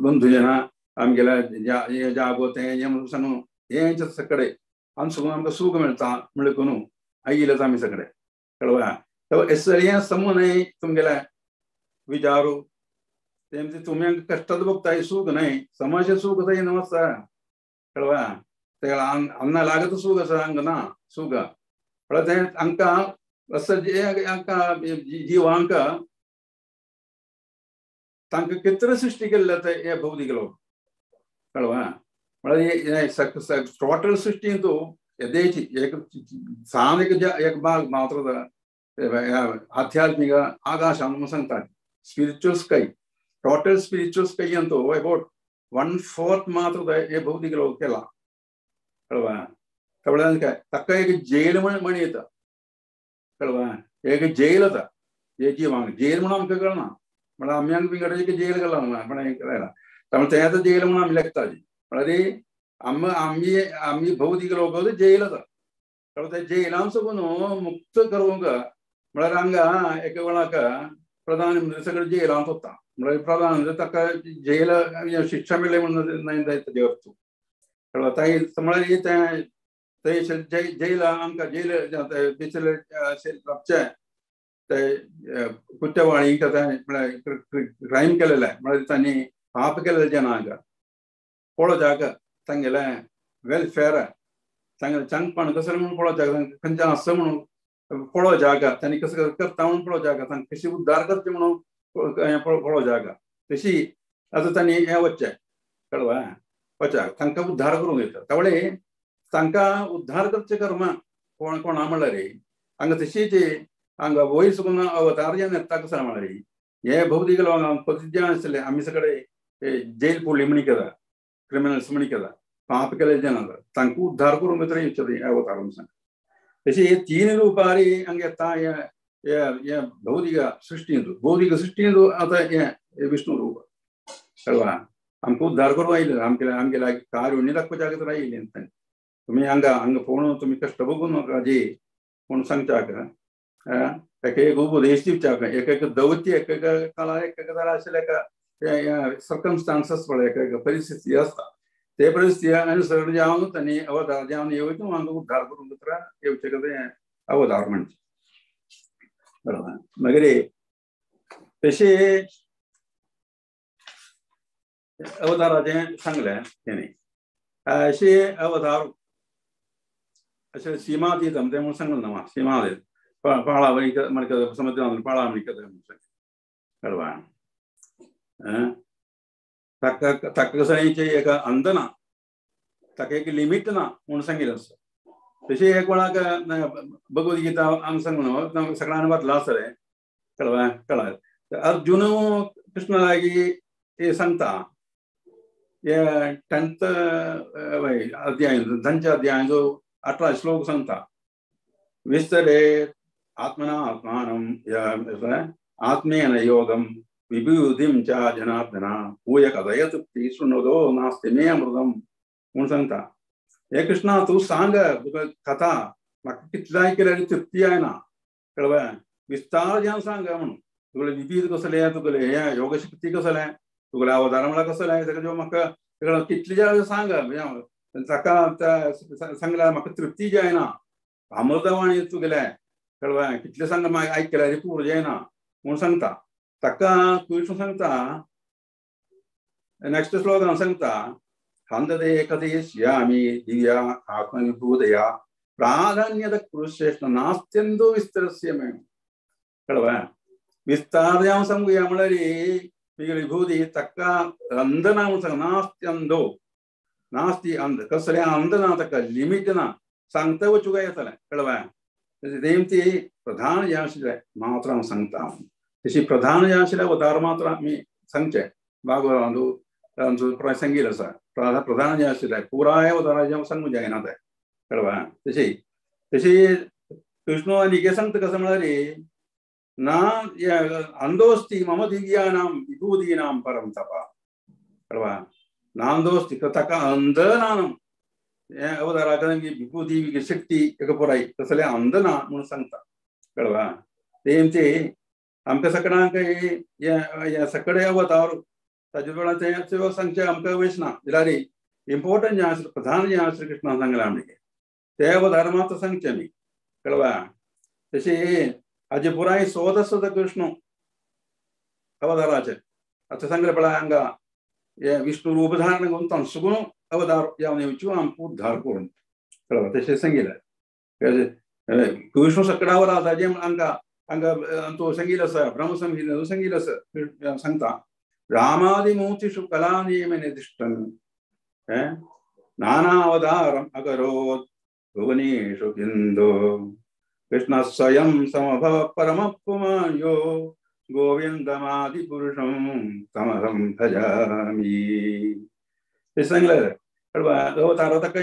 बंधुजना आमगेल्या जागोते हे म्हणून सांगून हेंचे सगळे आमकां सूख मेळटा म्हणून आयिल्लेच आमी सगळे कळवा हे समूह तुमगेले विचारू तेमचे तुमी कष्टात बघताय सूख न्हय समाज सूख थंय नसता कळवा तेका अन्न लागत सूख आसा हांगा ना सूख म्हळ्यार तें हांकां असं जिवांक तांकां कितें सृश्टी केल्ले हे भौतिक लोक कळवा म्हळ्यार टोटल सृश्टी तूं येदेची एक भाग मात्र आध्यात्मिक आकाशान म्हणून सांगतात spiritual sky total spiritual sky तो अबाउट 1/4 मात्र हे भौतिक लोक केला कळवा कळ्ळें काय ताका एक जेल म्हण येता कळवा एक जेल आसा हे जिवांक जेल म्हणून आमकां कळना म्हळ्यार आमी हांगा विंगडे एक जेल गेला म्हण त्यामुळे तें जेल म्हणून आमी लेखताची म्हळ्यार आमी भौतिक लोक जेल आसा कळ्ळें त्या जेलान साकून मुक्त करूंक म्हळ्यार हांगा एका वेळाक प्रधानमंत्री सगळे जेलांत वता म्हळ्यार प्रधानमंत्री ताका जेल शिक्षा मेळ्ळी म्हणून नाही जाय ताजे अर्थ कळ्ळें म्हळ्यार ते जेल आमकां जेल भितर रावचे ते कुற்றवाळींक म्हळ्यार क्रायम केलेले म्हळ्यार तांणी पाप केलेले जनांक पळोवच्याक तांगेले वेलफेअर तांगेले चांगपण कसं म्हणून पळोवच्याक खंयच्यान आसा म्हणून पळोवच्याक तांणी कसं करता म्हणून पळोवच्याक तांकां कशी उद्धार करचे म्हणून पळोवच्याक तशी आतां तांणी हें वचचें कळवा वचच्याक तांकां उद्धार करूंक येता त्यावेळे तांकां उद्धार करचें कर्म कोणा म्हणल्यार हांगा तशीच हांगा वयर साकून अवतार जेन्ना येता कसो म्हळ्यार हे भौतिक लोकांक पतीत जे आसले आमी सगळे जेल पोली म्हणी केला क्रिमिनल्स म्हणी केला पाप केले जेन्ना तांकां उद्धार करूंक येवचे अवतार म्हणून सांग तशी हे 3 रुपारी हांगा येता ये भौतिक सृष्टि भौतिक सृष्टि आता ये विष्णु रूप कल्वा हमको उद्धार करवा इले आमके लागी कार्य निरक्को जागत राहिले ಅಂತ तुम्ही अंग फोन तुम्ही कष्ट बघून राजे कोण सांगता का एक उपदेश दिवचा का एक दौत्य एक कला एक जरा असेल का सर्कमस्टान्सेस पडे एक परिस्थिती असता ते परिस्थिती अनुसरण जाऊन त्यांनी अवतार जाऊन येऊन अंग उद्धार करून दुसरा येऊचे कदे अवतार म्हणजे बरोबर मगर तसे अवताराचे सांगले त्याने असे अवतार असे सीमातीत ते म्हणून सांगलं ना सीमातीत पाळावळी म्हणतात समुद्रावर पाळावळी करतात कळवा तक कसं एक अंदना तक एक लिमिट ना म्हणून सांगितलं असतं तशी एक वेळा भगवद्गीता आम सांगणं सगळ्यांना वाचला असतं कळवा कळा अर्जुन कृष्णाला ते सांगता ये 10th अध्याय धनच्या अध्याय जो 18 श्लोक सांगता विस्तरे आत्मना आत्मानं आत्मेन योगम विभूतिं च जनार्दन भूय कथयतु शृणोदो नास्ति मे अमृतम म्हणून सांगता हे कृष्णा तू सांग कथा म्हाका कितलाय केल्यार तृप्ती आहे ना कळवा विस्तार जावन सांग म्हणून तुगेले विविध कसले तुगेले हे योग शक्ती कसले तुगेले अवतार म्हणल्यार कसले सगळें म्हाका कितले जे सांग ताका सांगल्यार म्हाका तृप्ती जायना अमृतवाणी तुगेले कळवा कितले सांग म्हाका आयकल्यार पूर जायना म्हणून सांगता ताका कृष्ण सांगता नेक्स्ट श्लोकान सांगता हंदते कथयिष्यामि दिव्या आत्मविभूतया प्राधान्यत पुरुषश्रेष्ठ नास्त्यन्दो विस्तरस्य मे कळवा विस्तार जावन सांगुया म्हळ्यार मिगेली विभूती ताका अंधना म्हणून सांग नास्त्यंदो नास्ती अंध कसले अंध ना ताका लिमिट ना सांगता वचूं येतलें कळवा नेमती प्रधान जें आशिल्लें मात्र हांव सांगता तशी प्रधान जें आशिल्लें अवतार मात्र आमी सांगचें भागवतांत सांगिल्लें आसा प्रधान जें आशिल्लें पुराय अवतारा जें सांगूंक जायना तें कळवा तशी कृष्ण आनी सांगता कसं म्हळ्यार ना अंधोस्ति मम दिव्यानां विभूतीनां परम तपा कळवा नांदोस्ति ताका अंध नानम हे अवताराक विभूती शक्ती एक पुराय कसले अंध ना म्हणून सांगता कळवा ते आमकां सगळ्यांक हे सगळे अवतार ताजे वेळार ते सांगचे आमकां वयच ना जाल्यार इम्पोर्टंट जें आसा प्रधान जें आसा कृष्णान सांगलां आमगे ते अवतार मात्र सांगचे आमी कळवा तशे हाजे पुराय सोद आसा कृष्ण अवताराचे आतां सांगले पळय हांगा हे विष्णू रूप धारण करून तांसुगून अवतार जावन येवच्यो आमकां उद्धार करून कळवा तशें सांगिल्लें कृष्ण सकळा वराता जें हांगा तो सांगिल्लो आसा ब्रह्मसंहितेन सांगिल्लो आसा सांगता रामादिमूर्तिषु कलानियमे निर्दिष्टं नाना अवतारम् अकरोत् भुवनेषु किन्दो कृष्ण स्वयं समभव परमपुमायो गोविंदमादिपुरुषं तमहं भजामि हे सांगलें कळवा अवतार ताका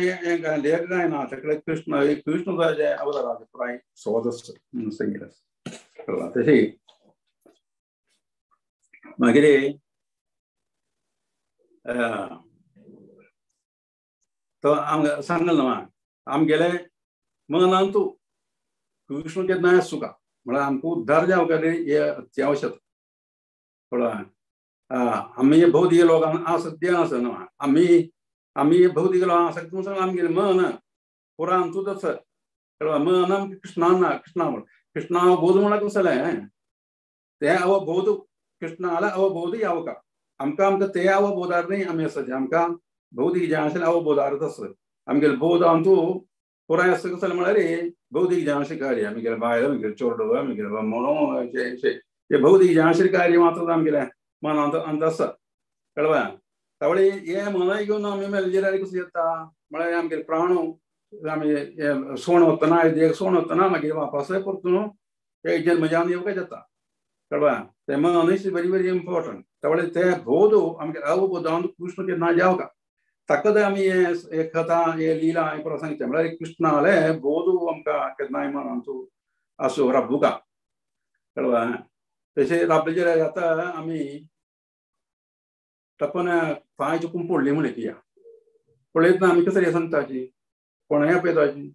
लेख काय ना ताका कृष्णाचे अवताराचे पुराय सोद आसा म्हणून सांगिल्लें कळवा तशी मागीर तो आमकां सांगलें न्हू आमगेले मनांत कृष्ण केन्नाय सुका म्हळ्यार आमकां उद्धार जावंक हे अत्यावश्यक कळ्ळा आमी भौतीक लोकांक आसक्ती आसा न्हू आमी भौतीक लोकांक आसक्ती म्हणून आमगेलें मन पुरांतूच आसा कळ्ळा मन आमकां कृष्णान ना कृष्णा अवबोध म्हळ्यार कसलें ते अवबोध कृष्णा जाल्यार अवबोध यावका आमकां ते अवबोधार न्ही आमी आसाचे आमकां भौतीक जें आशिल्लें अवबोधारूच आसा आमगेले बोध आमचो पुराय आसा कसलें म्हळ्यार भौतीक जें आशिल्लें कार्य आमगेले बायल आमगेले चोडूं आमगेले म्हणून हे भौतीक जें आशिल्लें कार्य मात्र आमगेलें मनांत अंत आसा कळ्ळा तावळे हे मनाय घेवन आमी मेले जाल्यार कशें जाता म्हळ्यार आमगेले प्राण आमी सोण वतना देग सोण वतना मागीर वापस परतून एक जन्म जावन येवंक जाता कळ्ळा ते मन इज व्हेरी इम्पोर्टंट तावळे ते बोध आमगे अवबोधांत कृष्ण केन्ना जावका ताका ते आमी हे कथा हे लिला हे प्रसंग म्हळ्यार कृष्णाले बोध आमकां केन्नाय मनांत आसूं राबुका कळवा तसे आपल्या जे आता आम्ही टपन पाय चुकून पडली म्हणे ती पळयत ना आम्ही कसं सांगताची कोणाया पेताची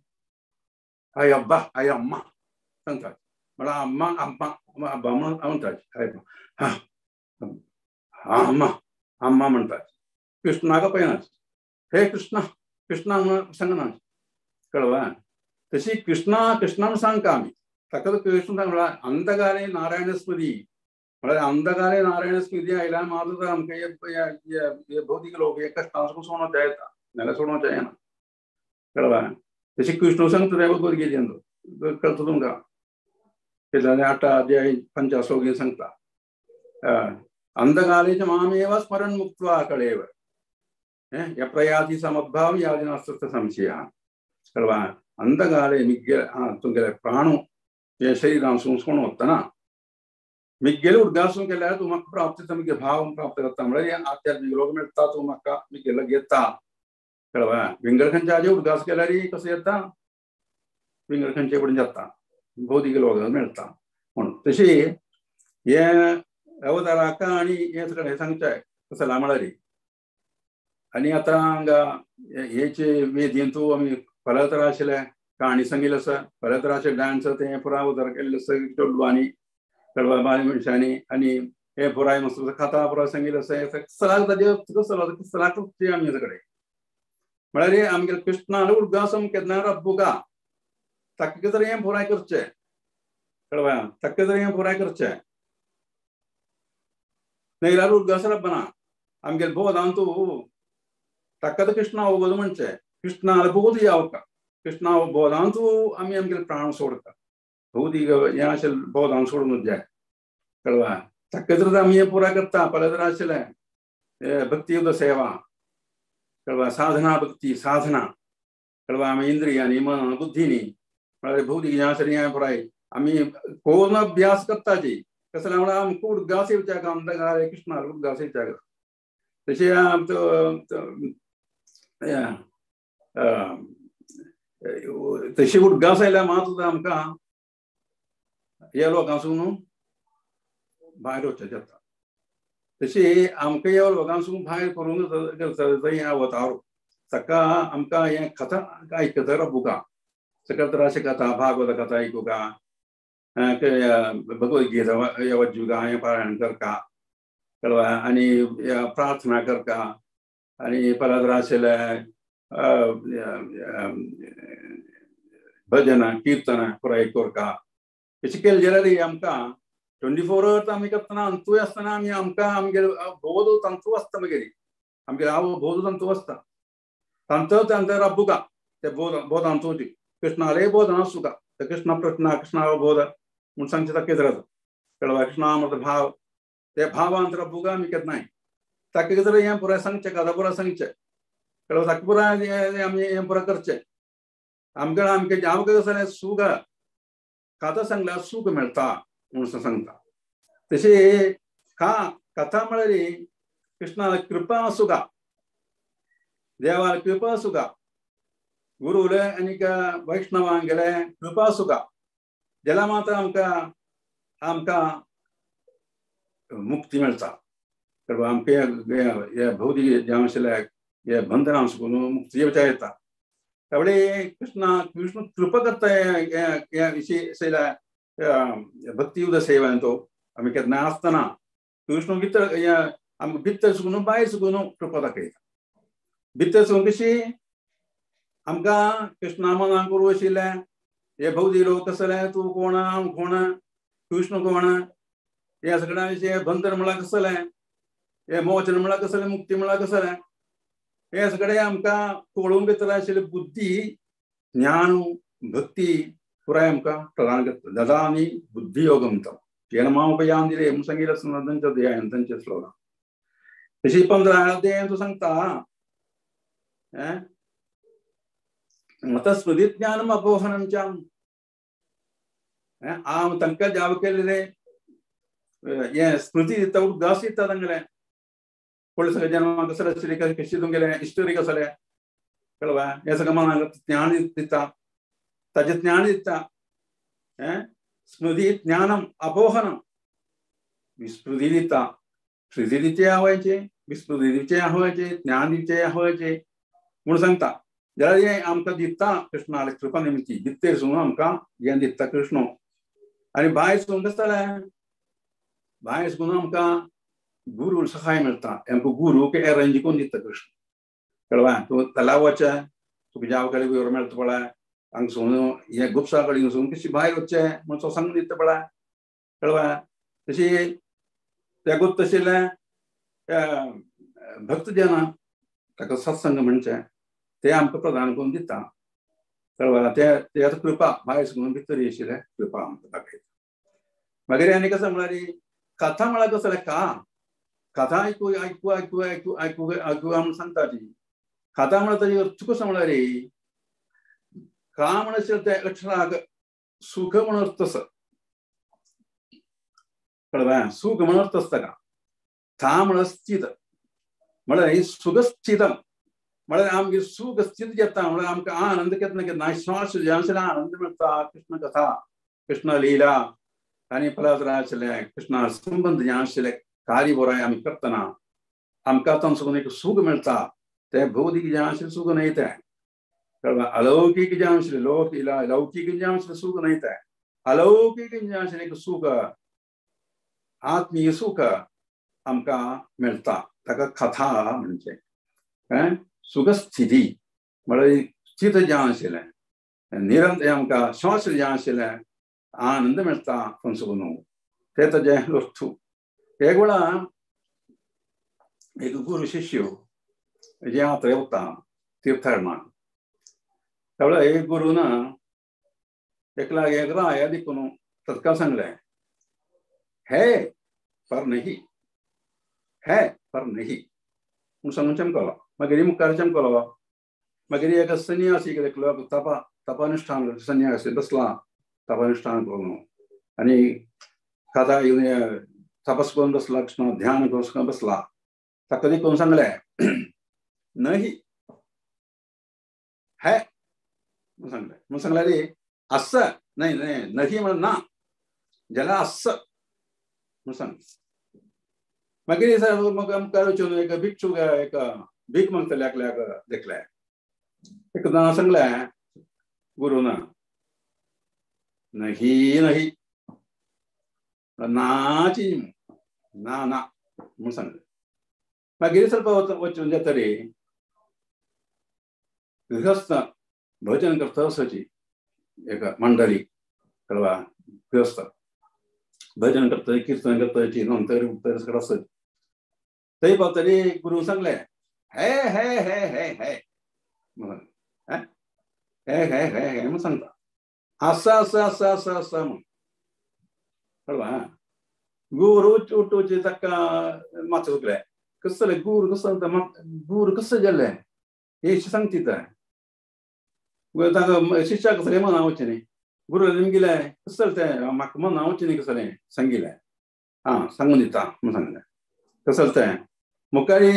आई अब्बा आई अम्मा सांगता मला अम्मा अम्मा अब्बा म्हणताची आई हा हा अम्मा अम्मा म्हणतात कृष्णाका पैनाच हे कृष्णा कृष्णा सांगना कळवा तशी कृष्णा कृष्णा सांगता आम्ही तक कृष्ण सांगला अंधकाले नारायण स्मृती मला अंधकाले नारायण स्मृती आयला मात्र आमकां भौतिक लोक एका सोडून जायता नाल्या सोडून जायना कळवा तशी कृष्ण सांगता त्या भगवद्गीतेन कळता तुमकां 8 अध्याय 5 श्लोक सांगता अंधकाले च मामेव स्मरण मुक्त्वा कळेव यप्रयाति समद्भाव यादिनास्त्र संशयः कळवा अंधकाले मिग्गे तुमगे प्राणू ये शरीरान संस्कोण होता मिग्गेले उद्गासून केल्यार तूं म्हाका प्राप्त तुमगे भाव प्राप्त करता म्हळ्यार आध्यात्मिक लोक मेळटा तूं म्हाका मिग्गेला घेता कळवा विंगडखंचाचे उद्गास केल्यार कसं येता विंगडखंचे कडेन जाता भौतिक लोक मेळटा म्हणून तशी हे अवताराका आनी हे सगळें सांगचें कसं म्हळ्यार आनी आतां हांगा हेचे वेदीन तूं आमी फलतरा आशिल्ले काणी सांगिल्ले आसा फलतराचे डान्स ते पुरा अवतार केल्ले आसा चेडवांनी कळवा बायल मनशांनी आनी हे पुराय मस्त कथा पुरा सांगिल्ले आसा कसलाक कसो लागता आमी सगळे म्हळ्यार आमगे कृष्णान उद्गासम केन्ना रब्बुगा ताका कितें हें पुराय करचें कळवा ताका कितें हें पुराय करचें नैरार उद्गास रब्बना आमगे बोधान तूं ताका कृष्णा बोध म्हणचें कृष्णा बोध यावका कृष्णा बोधान तूं आमी आमगे प्राण सोडता भौतिक हें आशिल्लें बोधान सोडून जाय कळवा ताका तर आमी हें पुराय करता पयलें तर आशिल्लें भक्ती सेवा कळवा साधना भक्ती साधना कळवा आमी इंद्रियांनी मन बुद्धीनी म्हळ्यार भौतिक हें आशिल्लें हें पुराय आमी पूर्ण अभ्यास करताची कसं म्हळ्यार आमकां उद्गास येवच्या अंधकारे कृष्णा उद्गास येवच्या तशें तशी उद्गास आयल्यार मात आमकां ह्या लोकांसून भायर वचचें जाता तशी आमकां ह्या लोकांसून भायर करूंक हें अवतार सका आमकां हें कथा आयकता रब्बुगा सकल तराशे कथा भागवत कथा आयकुका भगवद्गीता वज्जुगा हें पारायण करका कळवा आनी प्रार्थना करका आनी परत आशिल्ले भजना कीर्तना पुराय करका अशें केलें जाल्यार आमकां 24 hours आमी करतना अंतूय आसतना आमी आमकां आमगे बोध तंतू आसता मागीर आमगे हांव बोध तंतू आसता तंत रब्बुगा ते बोधांतूची कृष्णाले बोधना सुका ते कृष्णा प्रश्न कृष्णा बोध म्हूण सांगचे ताका कितें जाता कळवा कृष्णा म्हजो भाव ते भावांत रब्बुगा आमी केन्नाय ताका कितें हें पुराय सांगचें कथा पुराय सांगचें कळवा ताका पुराय आमी हें पुराय करचें आमकां आमकां कसलें सूख कथा सांगल्यार सूख मेळटा म्हणून सांगता तशी कथा म्हळ्यार कृष्णा कृपा सुगा देवार कृपा सुगा गुरुले आनीक वैष्णवांक गेले कृपा सुगा जाल्यार मात्र आमकां मुक्ती मेळटा कळवा आमकां हे भौतिक जें आशिल्लें हे बंधनां सुकून मुक्ती येता त्यावेळी कृष्ण कृपा करता हे विशय आशिल्ल्या भक्ती युद्ध सेवा तो आमी केन्ना आसतना कृष्ण भितर आमकां भितर सुकून भायर सुकून कृपा दाखयता भितर सुकून कशी आमकां कृष्णा मनान करूं आशिल्लें हे भौतिक लोक कसले तूं कोण हांव कोण कृष्ण कोण हे सगळ्या विशय बंधन म्हळ्यार कसलें हे मोचन म्हळ्यार कसलें मुक्ती म्हळ्यार कसलें हे सगळें आमकां कळून भितर आशिल्ली बुद्धी ज्ञान भक्ती पुराय आमकां प्रदान करता ददामि बुद्धी योगम तो येन मामुपयान्तिरे म्हूण सांगिल्लें आसता तांच्या अध्यायान तांच्या श्लोकान तशी 15 अध्यायान तूं सांगता आतां स्मृती ज्ञानम अपोहनम च हांव तांकां जाप केलेलें हें स्मृती दिता उद्गास दिता तांगेलें पयलीं सगळें जन्माक कसलें आशिल्लें कशें तुमगेलें हिस्टरी कसलें कळवा हें सगळें मनाक ज्ञान दिता ताजें ज्ञान दिता स्मृती ज्ञानम अपोहनम विस्मृती दिता श्रुती दिते व्हायचे विस्मृती दिते व्हायचे ज्ञान दिते व्हायचे म्हणून सांगता जाल्यार आमकां दिता कृष्णाले कृपा निमित्ती दिते सुन आमकां ज्ञान दिता कृष्ण आनी भायर सुन कसं जालें भायर सुन आमकां गुरु सहाय मिळता आमकां गुरु के अरेंज करून दिता कृष्ण कळवा तूं तलाव वचे तुका जाव कडेन विवर मेळटा पळय हांगसून हे गुप्सा कडेन वचून कशी भायर वचचें म्हणून तो सांग दिता पळय कळवा तशी तेगूत तशिल्लें भक्त जना ताका सत्संग म्हणचें ते आमकां प्रदान करून दिता कळवा ते आतां कृपा भायर सुन भितर आशिल्लें कृपा आमकां दाखयता मागीर आनी कसं म्हळ्यार कथा म्हळ्यार कसं जालें कथा आयकू आयकू आयकू आयकू आयकू आयकू आमी सांगता ती कथा म्हळ्यार ताजी अर्थ कसो म्हळ्यार का म्हणशील ते अक्षराक सुख म्हण अर्थ आसा कळवा सुख म्हण अर्थ आसता का था म्हळ्यार स्थित म्हळ्यार सुख स्थितम म्हळ्यार आमगे सुख स्थित जाता म्हळ्यार आमकां आनंद केन्ना केन्ना श्वास ज्याशिल्ले आनंद मेळटा कृष्ण कथा कृष्ण लीला आनी परात्रा आशिल्ले कृष्णा संबंध जे आशिल्ले कार्य बरोय आमी करतना आमकां तांसून एक सूख मेळटा ते भौतिक जे आशिल्लें सूख न्हय तें कळ्ळें अलौकीक जे आशिल्लें लौकीक जे आशिल्लें सूख न्हय तें अलौकीक जे आशिल्लें एक सूख आत्मीय सूख आमकां मेळटा ताका कथा म्हणजे सुखस्थिती म्हळ्यार स्थित जें आशिल्लें निरंतर आमकां श्वास जें आशिल्लें आनंद मेळटा तांसून तें ताजें अर्थ एक वेळा एक गुरु शिष्य जे यात्रे वता तीर्थाटनाक त्या वेळा एक गुरुन एकला एक राया देखून तत्काळ सांगलें है पर नहीं म्हूण सांगून चमकलो मागीर मुखार चमकलो मागीर एक सन्यासी देखलो तपानुष्ठान सन्यासी बसला तपानुष्ठान करून आनी कथा येवन तपस करून बसला कृष्ण ध्यान करून बसला ताका देखून सांगलें नहीं है म्हणून सांगलें रे आस नाही नहीं म्हण ना जाल्यार आस म्हणून सांग मागीर मुखार वचून एक भिक्षूक एक भीक मागतल्याक देखलें एक जाण सांगलें गुरुन नहीं नाची ना म्हणून सांगलें मागीर ಸ್ವಲ್ಪ वचून जातरी गृहस्थ भजन करता आसाची एक मंडळी कळवा गृहस्थ भजन करता कीर्तन करताची नंतर उत्तर सगळं आसाची थंय पावतरी गुरू सांगलें हे हे हे हे हे म्हणून हे हे हे हे म्हणून सांगता आसा आसा आसा आसा आसा म्हणून कळवा गुरू उठूचे ताका माथें दुखलें कसं जालें गुरू कसो सांगता गुरू कसं जालें हे सांगता ताका शिष्याक कसलें मना वचचें न्ही गुरू गेलें कसं जालें तें म्हाका मना वचचें न्ही कसलें सांगिल्लें आं सांगून दिता म्हणून सांगलें कसं जालें तें मुखारी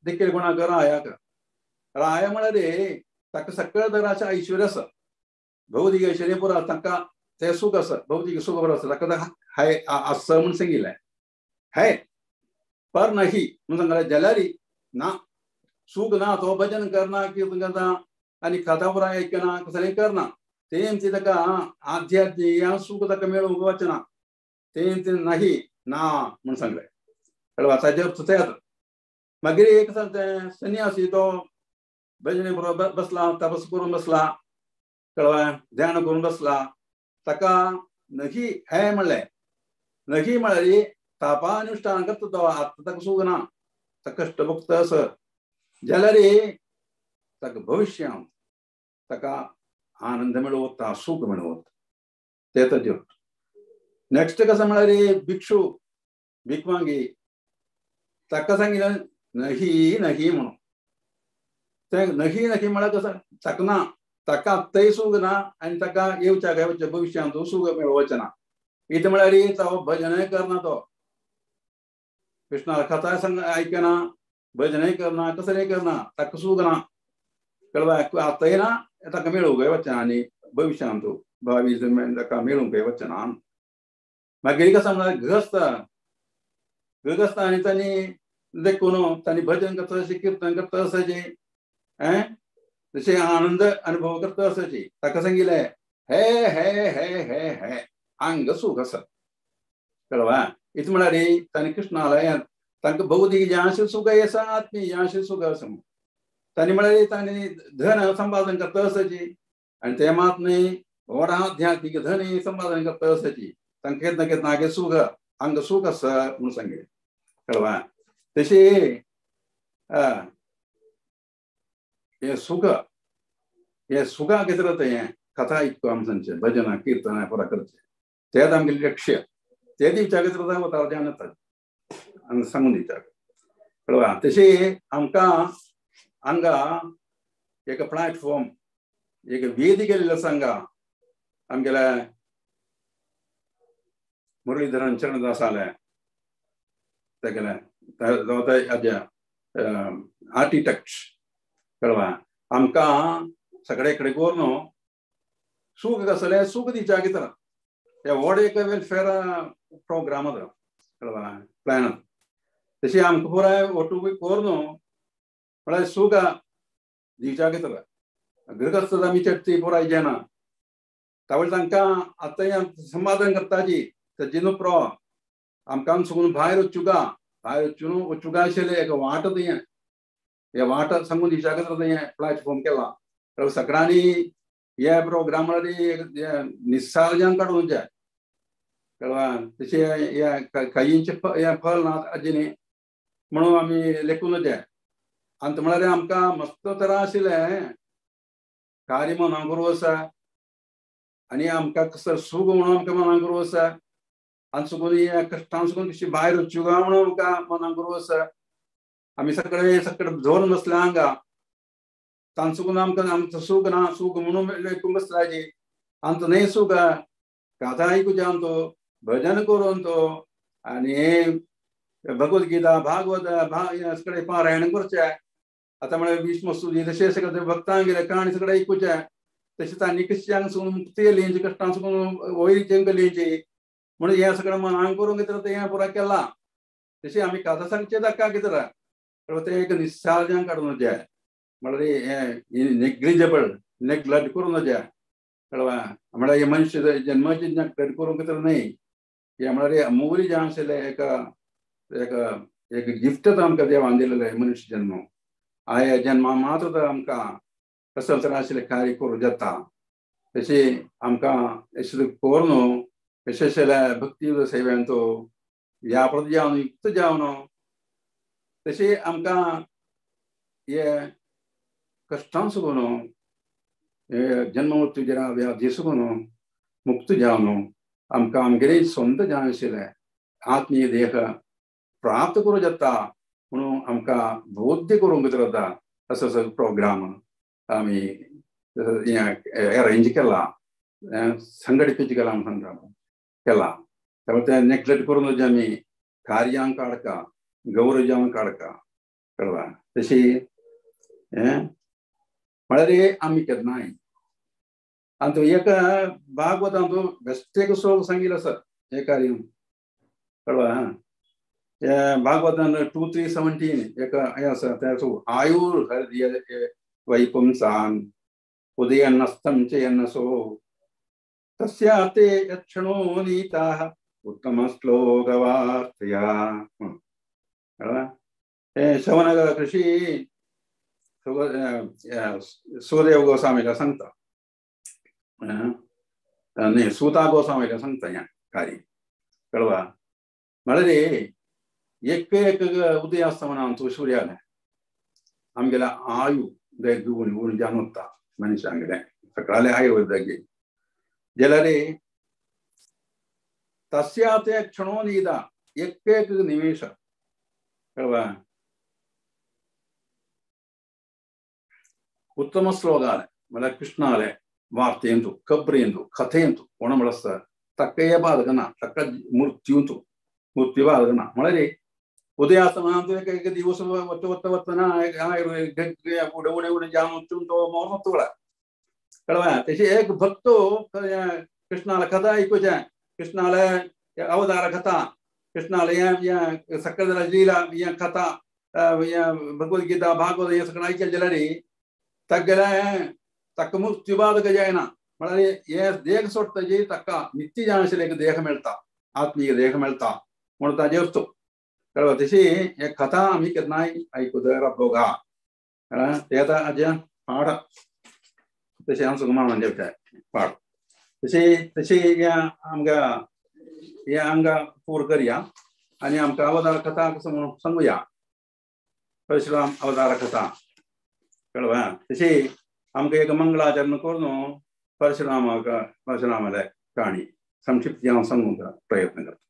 देखील कोणाक राया म्हळ्यार ताका सकळ तराचें ऐश्वर्य आसा भौतीक ऐश्वर्य पुरो ताका तें सूख आसा भौतीक सूख बरो आसा ताका हाय आसा म्हूण सांगिल्लें है पर नहीं म्हणून सांगलें जाल्यार ना सूख ना तो भजन करना कीर्तन करना आनी कथा पुराय आयकना कसलें करना तेंची ताका आध्यात्मीक सूख ताका मेळूंक वचना तें नाही ना म्हणून सांगलें कळ्ळें ताजे अर्थ ते जाता मागीर एक सांगता सन्यासी तो भजने बरोबर बसला तपस करून बसला कळ्ळें ध्यान करून बसला ताका नहीं है म्हणलें नहीं म्हळ्यार तापानुष्ठान करता तो आतां ताका सूख ना ताका कश्टभुक्त आसा जाल्यार ताका भविश्यांत ताका आनंद मेळवता सूख मेळवता ते ताजे अर्थ नेक्स्ट कसं म्हळ्यार भिक्षू भीक मागी ताका सांगिल्लें नहीं नहीं म्हणून तें नहीं नहीं म्हळ्यार कसं ताका ना ताका आत्ताय सूख ना आनी ताका येवच्या येवच्या भविश्यांत सूख मेळवचें ना इतलें म्हळ्यार तो भजनय करना तो कृष्णा कथा सांग आयकना भजनय करना कसलेंय करना ताका सूख ना कळ्ळें आतांय ना ताका मेळूंक वचना आनी भविश्यांत भावी ताका मेळूंक वचना मागीर कसा म्हणल्यार गृहस्थ आनी तांणी देखून तांणी भजन करता अशें कीर्तन करता असायचे तशें आनंद अनुभव करता असायचे ताका सांगिल्ले हे हे हे हे हे अंग सूख आसा कळवा इतलें म्हळ्यार तांणी कृष्णाला तांकां भौतीक जें आशिल्लें सुखय आसा आत्मीय जें आशिल्लें सुख आसा तांणी म्हळ्यार तांणी धन संपादन करता असायची आनी ते मात न्ही व्हडा आध्यात्मीक धन संपादन करता असायची तांकां केन्ना केन्ना आगे सूख अंग सूख आसा म्हूण सांगिल्लें कळवा तशें हे सुखा कितें हें कथा आयकूं आमी सांगचें भजनां कीर्तनां पुरा करचें तेच आमगेलें लक्ष्य ते दिवच्या कितें वतार ध्यान येता आनी सांगून दिता कळवा तशें आमकां हांगा एक प्लॅटफॉर्म एक वेदी केल्लो सांगा आमगेल्या मुरलीधरन चरणदास आले तेगेले आर्किटेक्ट कळवा आमकां सगळे कडेन व्हरून सूख कसलें सूख दिवच्या कितें हे व्हड एक वेलफेअर प्रोग्राम आसा कळवा प्लॅन तशें आमकां पुराय ओटू व्हरून म्हळ्यार सूख दिवच्या कितें गृहस्थ आमी चर्ची पुराय जेना तावळे तांकां आतां संपादन करताची तेजे नुप्रो आमकां सुकून भायर वचूंक आशिल्लें एक वाट हे वाट सांगून दिवच्या खातीर हें प्लॅटफॉर्म केला सकाळी हे प्रोग्राम निसर्गान काडून जाय कळवा तशें कांयचे हें फल ना अजिनी म्हणून आमी लेखून जाय अंत म्हळ्यार आमकां मस्त तरा आशिल्लें कार्य मनाक करूं आसा आनी आमकां कसर सूख म्हणून आमकां मनाक करूं आसा आनी सुकून कश्टान सुकून कशी भायर वचूं काय म्हणून आमकां मनाक करूं आसा आमी सगळे धरून बसल्या हांगा तांचो सुकून आमकां आमचो सूख ना सूख म्हणून लेखून बसल्याची आमचो न्हय सूख कथा आयकुचें आमचो भजन करून तो आनी भगवद्गीता भागवत सगळे पारायण करचें आतां म्हळ्यार भीष्मस्तुती तशें सगळे भक्तांक गेले काणी सगळे आयकुचें तशें तांणी कश्यांक सुकून मुक्ती लिंची कश्टांक सुकून वयरीचें लिंची म्हणून हें सगळें मनाक करून कितें हें पुराय केलां तशें आमी कथा सांगचें ताका कितें तें एक निसर्गान काडून जाय म्हळ्यार हें नेग्लेक्ट करूं नजा कळवा म्हळ्यार हे मनुष्य जन्माचें नेग्लेक्ट करूंक कितें न्हय हे म्हळ्यार अमूल्य जें आशिल्लें एक गिफ्टच आमकां देवान दिलेलें मनुष्य जन्म ह्या जन्मा मात्र आमकां कसले तरी आशिल्लें कार्य करूं जाता तशें आमकां अशें करून कशें आशिल्लें भक्ती सेवेन तो व्यापृत जावन युक्त जावन तशें आमकां हे कश्टां सुकून जन्म मृत्यूच्या व्याधी सुकून मुक्त जावन आमकां आमगेलें स्वंत जें आशिल्लें आत्मीय देह प्राप्त करूं जाता म्हणून आमकां बोध्य करूंक जाता असो प्रोग्राम आमी अरेंज केला संघटीत केला केला त्यामुळे ते नेग्लेक्ट करून आमी कार्यांक काडका गौरव काडका कळवा तशी म्हळ्यार आमी केन्नाय आनी तो एका भागवतान तो बेस्ट एक श्लोक सांगिल्लो आसा हे कार्य कळवा भागवतान 2:3:17 एक हें आसा तें आयुर हृदय वैपुंसान् उदयन्नस्तं च यन्नसो तस्या ते यक्षणो नीताः उत्तम श्लोकवार्तया हे शवनग कृषी सूर्यदेव गोस्वामीला सांगता न्ही सुता गोस्वामीला सांगता हें कार्य कळवा म्हळ्यार एक उदय आसता म्हणून आमचो सूर्याले आमगेल्या आयु गुण गुण जावन वता मनशांगेले सकाळी आयु जागे जाल्यार तस्या ते क्षणो नीदा एक निमेश कळवा उत्तम श्लोकाले म्हळ्यार कृष्णाले वार्तेंतू कब्रेंतू कथेंतू कोण म्हणटा ताका बाधकना ताका मृत्यू बाधकना म्हळ्यार उदय आसता म्हणून एक दिवस वतना फुडें उणें उणें जावन वचून तो मरता तुळा कळवा तशें एक भक्त कृष्णाला कथा आयकुचें कृष्णाले अवतार कथा कृष्णाला या सकल लीला या कथा या भगवद गीता भागवत या सकल ऐकल जलरी तगला तक मुक्तिवाद गजायना म्हणाले ये देह सोडता जे तक्का नित्य जाणशिले एक देह मिळता आत्मीय देह मिळता म्हणून ताजे असतो कळवा तशी एक कथा आम्ही नाही ऐकू जरा बघा ते आता अजय पाड तसे आमचं गुमान म्हणजे पाड तसे तसे या आमगा पूर करूया आणि आमका अवतार कथा कसं म्हणून सांगूया परशुराम अवतार कथा कळवा तशी आमका एक मंगलाचरण करून परशुरामाला कहाणी संक्षिप्त सांगून प्रयत्न करतो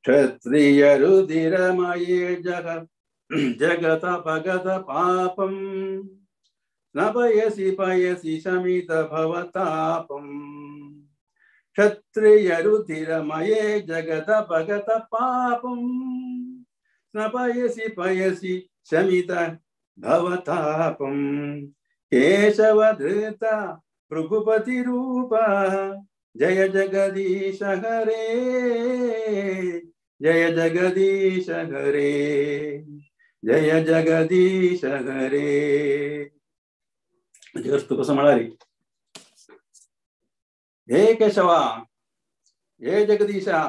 क्षत्रिय रुधिरमये जगत भगत पापम न पयसि शमित भवतापम क्षत्रिय रुधिरमये जगत भगत पापम न पयसि शमित भवतापम केशवधृत भृगुपति रूप जय जगदीश हरे जय जगदीश हरे जय जगदीश हरे जगत कसं म्हणाली हे केशवा हे जगदीशा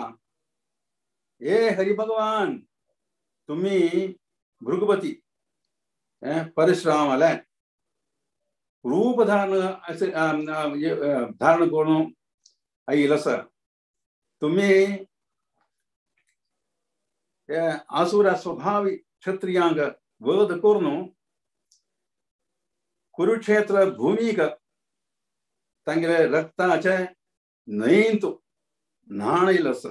हे हरि भगवान तुम्ही भृगुपती परशुरामाला रूप धारण करून आईलस तुम्ही आसुर स्वभावी क्षत्रियांग वध करून कुरुक्षेत्र भूमिक तंगे रक्ताचे नयंतु नाणयलस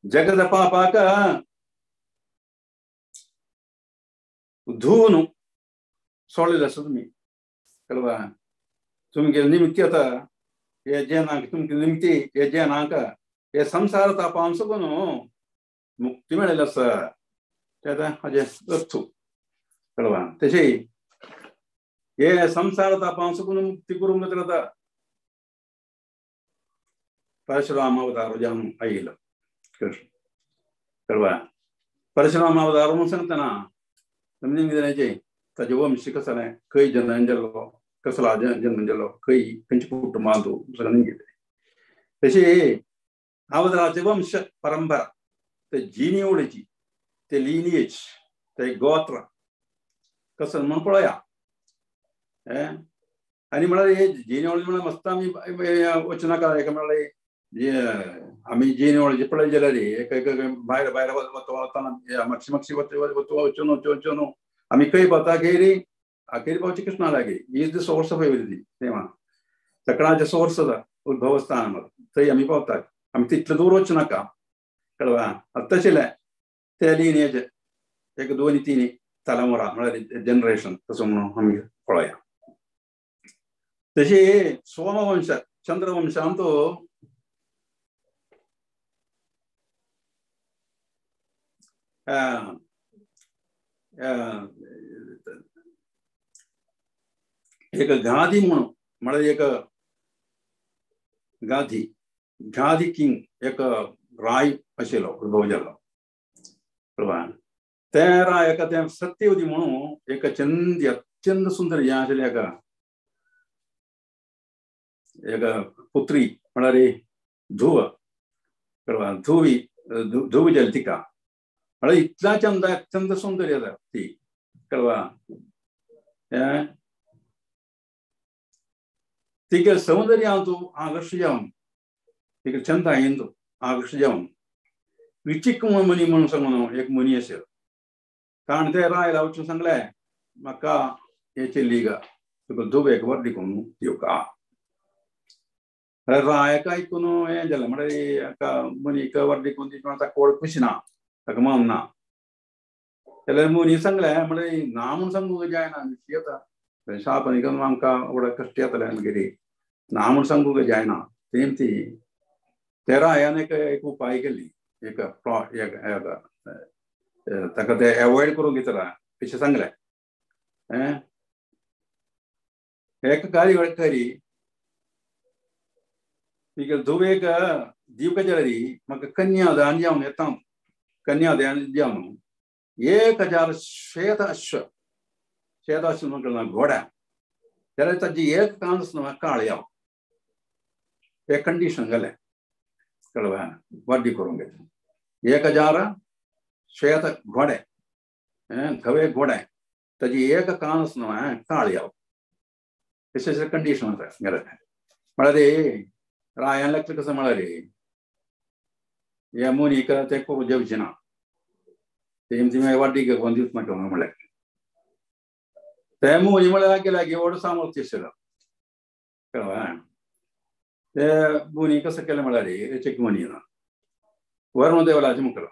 जगद पापाक धूनु सोडलेलस तुम्ही कळवा तुमगे निमित्त आता हे जेनाक तुमगे निमित्ती हे जेनाक हे संसार तापांसुन मुक्ती मिळेलस त्याचा हाजे अर्थ कळवा तसे हे संसार तापांसुन मुक्ती करून जाता परशुराम अवतार जाऊन आईल कृष्ण कळवा परशुराम अवतार म्हणून सांगताना समजून ताजे वंश कसं नाही खंय जन्म जाल्लो कसला जन्म जाल्लो खंय खंयचे कुटुंबांतू सगळं तशी अवताराचे वंश परंपरा ते जिनिओलॉजी ते लिनिएज ते गोत्र कसं म्हणून पळया आणि म्हणाले हे जिनिओलॉजी म्हणून मस्त आम्ही वचनाकार एक म्हणाले आम्ही जिनिओलॉजी पळय जाल्यार एक भायर भायर वतना मातशी वचून आम्ही खंय पावता आखेरी पावची कृष्णा लागे is the source of everything तेव्हा सगळ्याचे सोर्स उद्भव स्थान थंय आम्ही पावतात आम्ही तितले दूर वच नाका कळवा तशें ते लिनिएज एक 2-3 तलमुरा म्हळ्यार जनरेशन तसो म्हणून आमी पळया तशी सोमवंश चंद्रवंशान तो एक गाधी म्हणून म्हळ्यार एक गाधी किंग एक राय आशिल्लो उद्भव जाल्लो कळ्ळें ते रायका ते सत्यवती म्हणून एक अत्यंत सुंदर हें आशिल्लें एक पुत्री म्हळ्यार धुव कळ्ळें धुव जाली तिका म्हळ्यार इतला चंद अत्यंत सुंदर येता ती कळ्ळें तिका सौंदर्य तू आकर्ष जावन तिका चंद हांवें तू आकर्ष जावन विचिक मनी म्हणून सांगून एक मनी आशिल्लो कारण ते रायला वचून सांगलें म्हाका हे चेल्लीक तुका धुवेक वर्दी करून दिवका रायक आयकून हें जालें म्हळ्यार हाका मनीक वर्दी करून दिवची ताका कोळ खुशी ना ताका मन ना जाल्यार मनी सांगलें म्हळ्यार ना म्हूण सांगूंक जायना येता शापनी करून आमकां एवढे कश्ट येतले आमगेली ना म्हूण सांगूंक जायना तेम ती त्या रायान एक उपाय केली एक ताका ते एवॉयड करूंक दितला अशें सांगलें एक कार्य करी Because Duvek Dukajari, Makanya, the Anjam Yatam, Kanya the Anjam, Ye Kajar Sheta Shah, Sheta Sumakana Goda. There is a G. Comes no Kalia. A condition Gale. What do you call it? Ye Kajara, Sheta Gode, and Kave Gode. The G. Comes no Kalia. This is a condition. Malade Ryan electric Samalari Yamunika Teko Javjana. The Imtima Vadiga one youth Macamalek. Temu Imalaki like you order some of Tisera. The Bunika Sakalamalari, a Checkmonina. Varno de Valajumukra.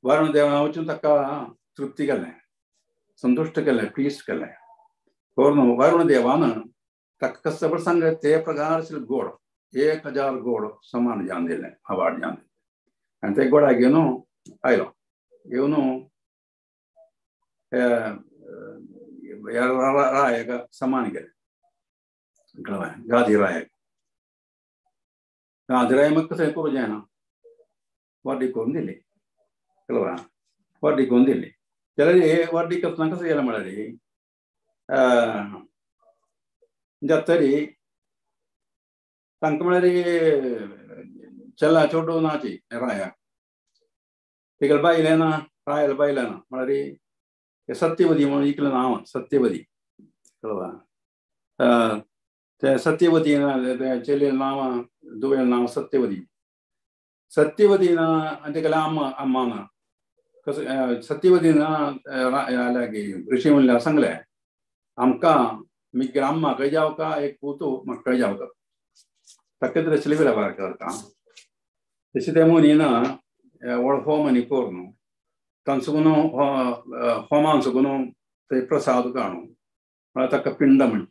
Varno de Auchutaka, Truptigale, Sandustakale, Priestkale. Corno, Varno de Avana. Customer Sanga, Te Pragar Gord, A Kajar Gord, Saman Yandele, Award Yand. And they got like, I know, Raya, Samaniga, Gadi Raya. Now, the Ramakasa Kurjana, what they condili? What they condili? What they Kasanka Yalamari. Jatari Tankamari Chella Chodo Nachi, Raya. Pickle by Lena, Raya by Lena, Mari, a Satyavadi Monikala, Satyavadi. Satyavadi, the Chili Lama, Duel now Satyavadi. Satyavadina and the Kalama Amana. Because Satyavadina like Rishimula Sangle. Amka. Migrama Kajauka, a Putu, Makajauka. Takatra Silvia Varka. The Sitamunina, World Home and Icorno. Tansuno, Homansuguno, the Prasadukano. Rataka Pindaman.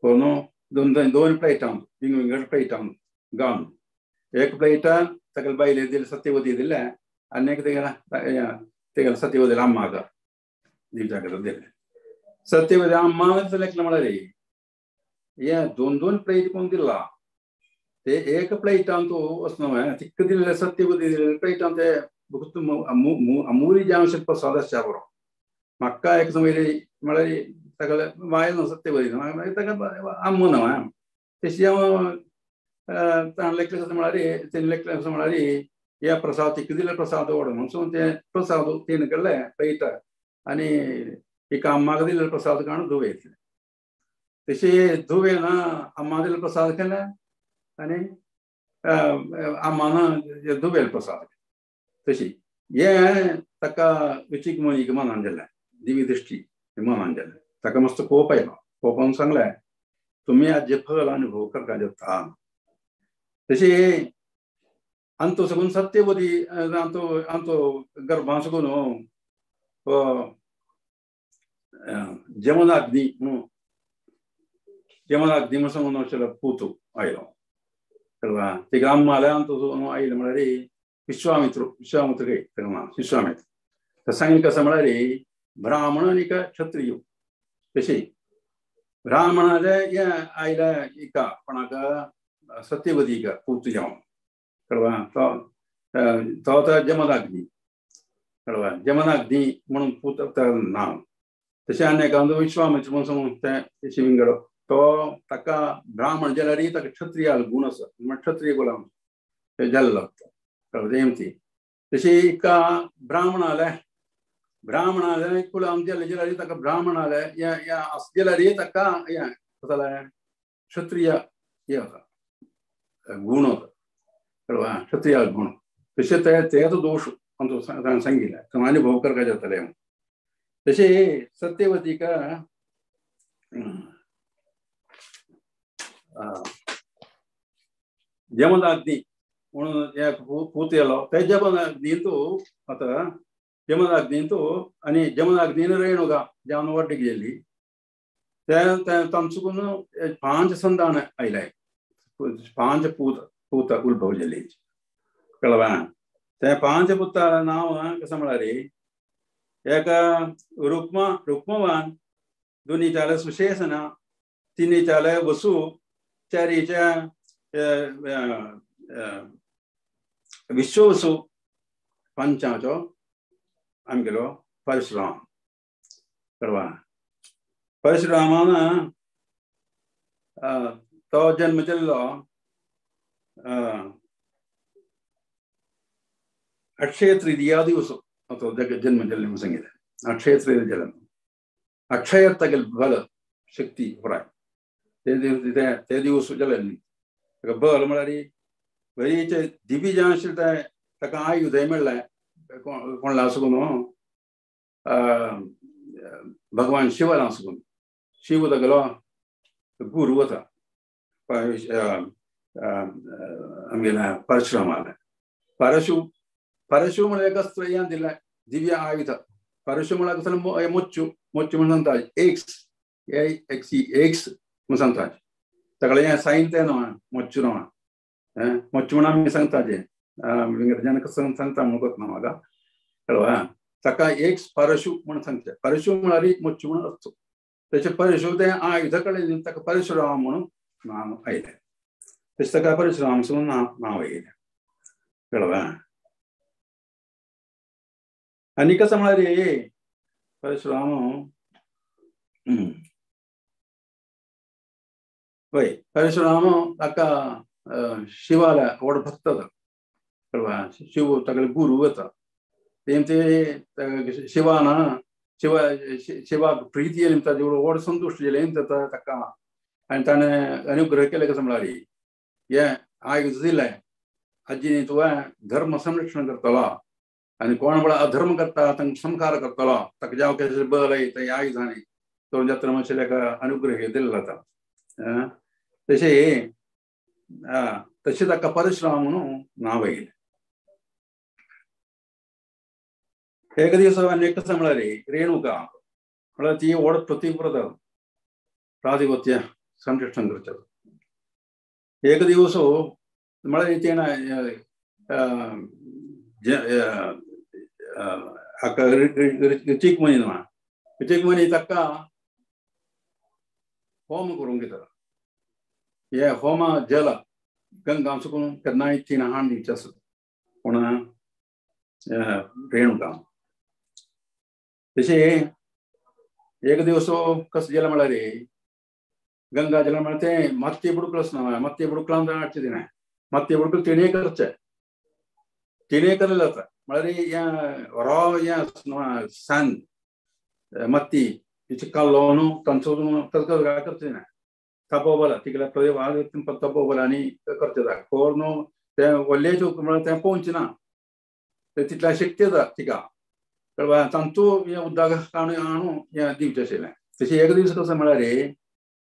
Kono, don't play town, being play town, gone. Ek play town, Takal by Lady Sativati the La, and next take a Sativa de Lamaga. The Jacket. Satyavadam select Namalari. Yeah, don't play the Condilla. They take a plate on to Osnova, Tikadilla Satyavadi plate on the Amuri Jamship Pasada Chavro. Maka examine Malay Tagala Violence Satyavadi. Amuna. Tishio Tanlectus Malari, Tinlectus Malari, Ya Prasad, Tikadilla Prasad order. So the Prasad Tinakale, later. Any Ika Magadil Prasad can do it. They say, Duvena, Amadil Prasad can, and Amana, Duvel Prasad. They say, yeah, Taka, Vichik Monikaman Angela, Dividishti, Iman Angela, Takamasta Popa, Popon Sangle, to me at Japal and Voka Kajata. They say, Anto Sabun Satyavadi, Anto Garbansuno, Jamanagdi, no. Jamanagdi Masamono Putu, I know. The grandma Lanto, no, I am already Vishwamitru, Vishwamitri, Vishwamit. The Sanka Samalari, Brahmanika Chatriyu. You see, Brahmana, yeah, Ida Ika, Panaka, Satyavadika, Putuyam. Tauta Jamanagdi. Jamanagdi, Monum put up the now. The Shana Gandu Vishwamit Monsum, the Shivingaro, To Taka, Brahman Jalari, the Kshatriya Gunas, Matshatri Gulam, the Jallat, the empty. The Shika Brahmana, Kulam Jalari, Taka Brahmana, yeah, Asjalari, Taka, yeah, Kshatriya, yeah, Guno, Kshatriya Guno. The Shata Theatre Dosh on the Sangila, Kamani Bokar Gajatalem. The She Satyavadika Jamanagdi, one of the Putelo, Tejamanagdi to Jamanagdi to any Jamanagdi Renoga, Janova Digeli. Then Tamsukuno, Panj Sandana, I like Panj Puta Ulbojeli. Kalavan. Then Panja Puta now, Kasamalari. Eka Rukmavan, Dunitala Sushesana, Tinitala Vasu, Charija, विश्वसु पंचाचो आमगेलो परशुराम करवा परशुरामाना तो जन्म जल्लो अक्षय तृतीया दिवस अथवा जन्म जल्म संगीत अक्षय तृतीय जलम अक्षय तगल बल शक्ति प्राय ते दिवस जलन बल मळारी वरी चे दिव्य जानशीलता तक आयुध मिळला कोणला असुनो भगवान शिवाला असुनो शिव तगलो गुरु होता आमगेला परशुरामाला परशु म्हणजे कसं यान दिला दिव्य आयुध परशु म्हणजे कसं मोच्चू म्हणतात एक्स म्हणतात तगळे या साइन ते ना मोच्चू म्हणून आम्ही सांगता जे जनक सांगता म्हणत ना मला कळवा सका एक्स परशु म्हणून सांगते परशु म्हणारी मोच्चू म्हणून असतो त्याचे परशु ते आयुधाकडे तक परशुराम म्हणून नाव आहे त्याच तका परशुराम म्हणून नाव आहे कळवा आणि कसं म्हणाले परशुराम वय परशुराम अका शिवाला वड भक्त कळवा शिव तगळे गुरु होता ते शिवाना शिवा प्रीती जेवढं वड संतुष्ट झाले तका आणि त्याने अनुग्रह केले कसं म्हणाले या आयुध दिलाय आजीने तुला धर्म संरक्षण करतला आणि कोण बळा अधर्म करता तंग संस्कार करतला तक जाव कैसे बल आहे ते आयुधाने तो जत्र मशले का अनुग्रह दिला था तसे तसे तक परशुराम म्हणून नाव आहे एक दिवस अनेक कसं म्हणाले रेणुका मला ती ओढ प्रतिव्रत प्राधिपत्य संरक्षण करतात एक दिवस मला ते ना चिकमणी तक्का होम करून घेतला या होमा जल गंगा सुकून करना इच्छिना हानी चस कोण रेणुका तसे एक दिवस कस जल म्हणाले गंगा जल म्हणते मत्ते बुडकलच ना मत्ते बुडकला आठचे दिन मत्ते बुडकल तिने करलेलं होतं म्हणाले या रॉ या सान मत्ती चिक्कालोनु तंसोनु तसं काय करते ना तपोबल तिकडे प्रदेश तपोबल आणि करते कोरनो त्या वल्लेच म्हणजे त्या पोहोचना तिथला शक्य तिका कळवा तंतू या उद्योग आणू या दिवच्या शेला तशी एक दिवस कसं म्हणाले